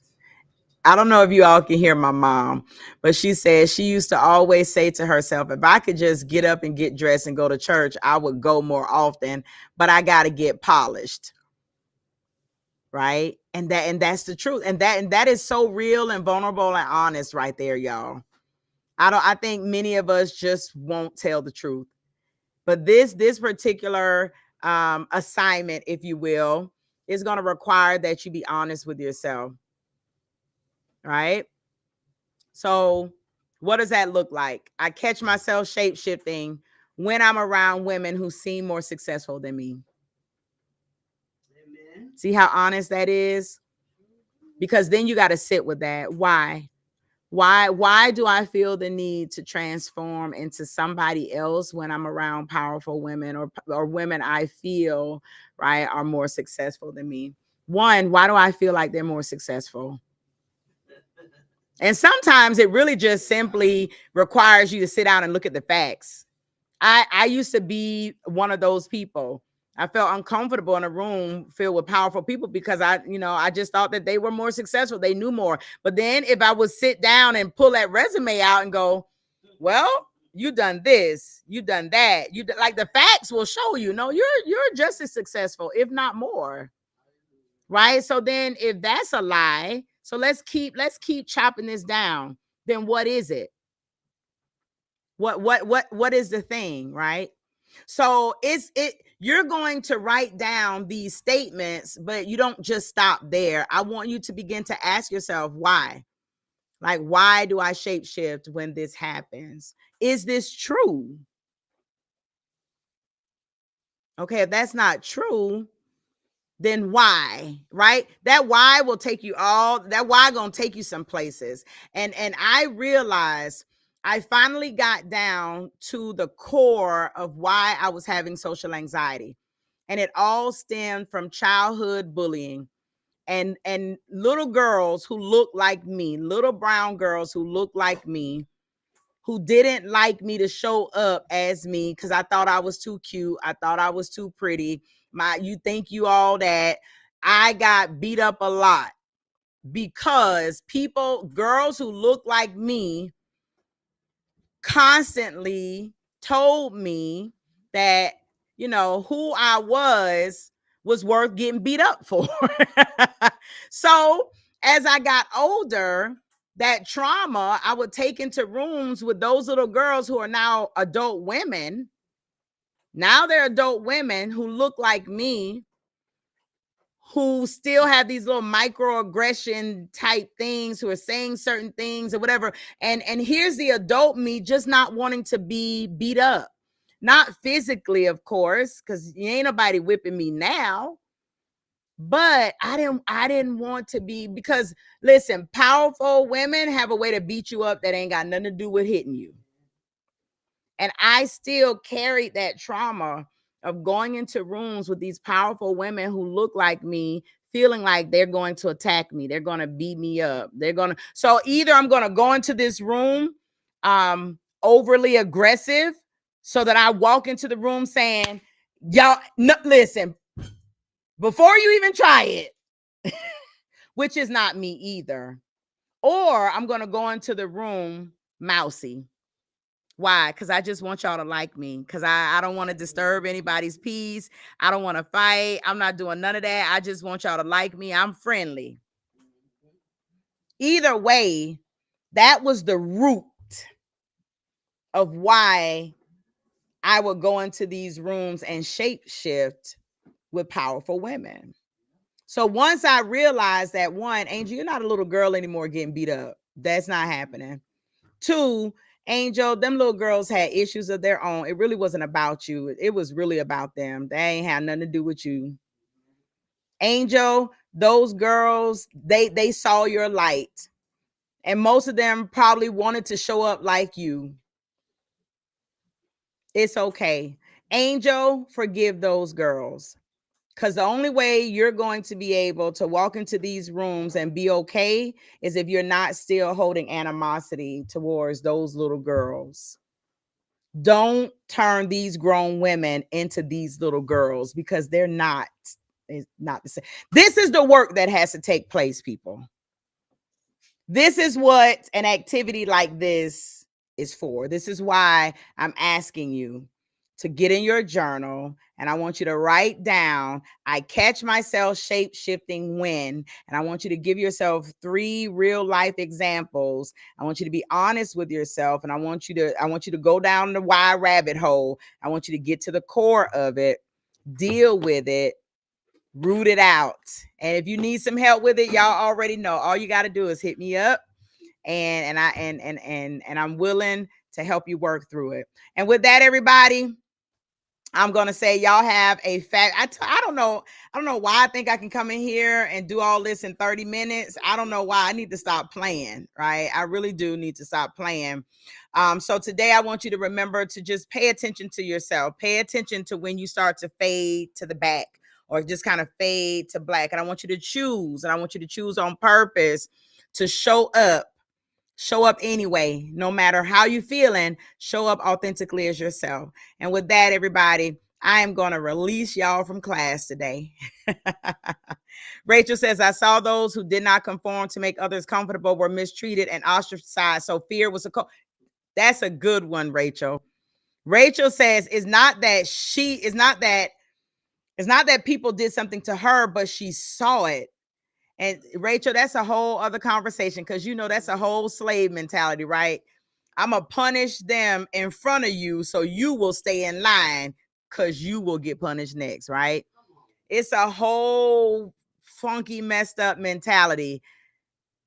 I don't know if you all can hear my mom, but she said she used to always say to herself, if I could just get up and get dressed and go to church, I would go more often, but I got to get polished. Right? And that's the truth. And that is so real and vulnerable and honest right there, y'all. I think many of us just won't tell the truth. But this particular assignment, if you will, is going to require that you be honest with yourself. Right? So what does that look like? I catch myself shape shifting when I'm around women who seem more successful than me. Amen. See how honest that is? Because then you got to sit with that. Why? Why do I feel the need to transform into somebody else when I'm around powerful women or women I feel, right, are more successful than me? One, why do I feel like they're more successful? And sometimes it really just simply requires you to sit down and look at the facts. I used to be one of those people. I felt uncomfortable in a room filled with powerful people because I just thought that they were more successful. They knew more. But then if I would sit down and pull that resume out and go, well, you done this, you done that, like the facts will show you, no, you're just as successful, if not more. Right? So then if that's a lie, so let's keep chopping this down. Then what is it? What is the thing, right? So you're going to write down these statements, but you don't just stop there. I want you to begin to ask yourself why. Like, why do I shape shift when this happens? Is this true? Okay, if that's not true, then why? Right? That why will take you that why gonna take you some places. And I realized I finally got down to the core of why I was having social anxiety. And it all stemmed from childhood bullying and little girls who look like me, little brown girls who look like me, who didn't like me to show up as me because I thought I was too cute. I thought I was too pretty. You think you all that. I got beat up a lot because girls who look like me constantly told me that, who I was worth getting beat up for. So as I got older, that trauma I would take into rooms with those little girls who are now adult women. Now they're adult women who look like me, who still have these little microaggression type things, who are saying certain things or whatever. And here's the adult me just not wanting to be beat up. Not physically, of course, because ain't nobody whipping me now. But I didn't want to be, because listen, powerful women have a way to beat you up that ain't got nothing to do with hitting you. And I still carried that trauma of going into rooms with these powerful women who look like me, feeling like they're going to attack me, they're going to beat me up, so either I'm going to go into this room overly aggressive, so that I walk into the room saying, y'all, no, listen, before you even try it, which is not me either. Or I'm going to go into the room mousy. Why? Because I just want y'all to like me. Because I don't want to disturb anybody's peace. I don't want to fight. I'm not doing none of that. I just want y'all to like me. I'm friendly. Either way, that was the root of why I would go into these rooms and shapeshift with powerful women. So once I realized that, one, Angel, you're not a little girl anymore getting beat up. That's not happening. Two, Angel, them little girls had issues of their own. It really wasn't about you. It was really about them. They ain't had nothing to do with you. Angel, those girls, they saw your light. And most of them probably wanted to show up like you. It's okay. Angel, forgive those girls. Because the only way you're going to be able to walk into these rooms and be okay is if you're not still holding animosity towards those little girls. Don't turn these grown women into these little girls, because they're not. It's not the same. This is the work that has to take place, people. This is what an activity like this is for. This is why I'm asking you to get in your journal, and I want you to write down, I catch myself shape shifting when, and I want you to give yourself 3 real life examples. I want you to be honest with yourself, and I want you to go down the wide rabbit hole. I want you to get to the core of it, deal with it, root it out. And if you need some help with it, y'all already know. All you got to do is hit me up, and I'm willing to help you work through it. And with that, everybody, I'm gonna say y'all have a I don't know why I think I can come in here and do all this in 30 minutes. I don't know why. I need to stop playing, right? I really do need to stop playing. So today I want you to remember to just pay attention to yourself. Pay attention to when you start to fade to the back or just kind of fade to black. And I want you to choose, and I want you to choose on purpose to show up anyway. No matter how you feeling, show up authentically as yourself. And with that, everybody, I am going to release y'all from class today. Rachel says, I saw those who did not conform to make others comfortable were mistreated and ostracized. So fear was that's a good one, Rachel. Rachel says, it's not that people did something to her, but she saw it. And Rachel, that's a whole other conversation, because that's a whole slave mentality, right? I'm going to punish them in front of you so you will stay in line, because you will get punished next, right? It's a whole funky, messed up mentality.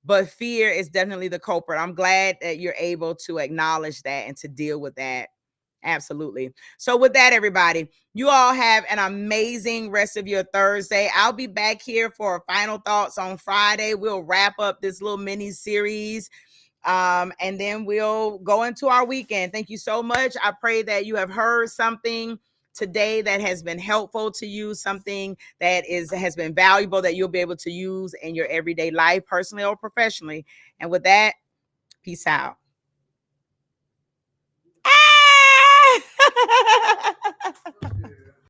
But fear is definitely the culprit. I'm glad that you're able to acknowledge that and to deal with that. Absolutely. So with that, everybody, you all have an amazing rest of your Thursday. I'll be back here for final thoughts on Friday. We'll wrap up this little mini series. And then we'll go into our weekend. Thank you so much. I pray that you have heard something today that has been helpful to you, something that has been valuable that you'll be able to use in your everyday life, personally or professionally. And with that, peace out.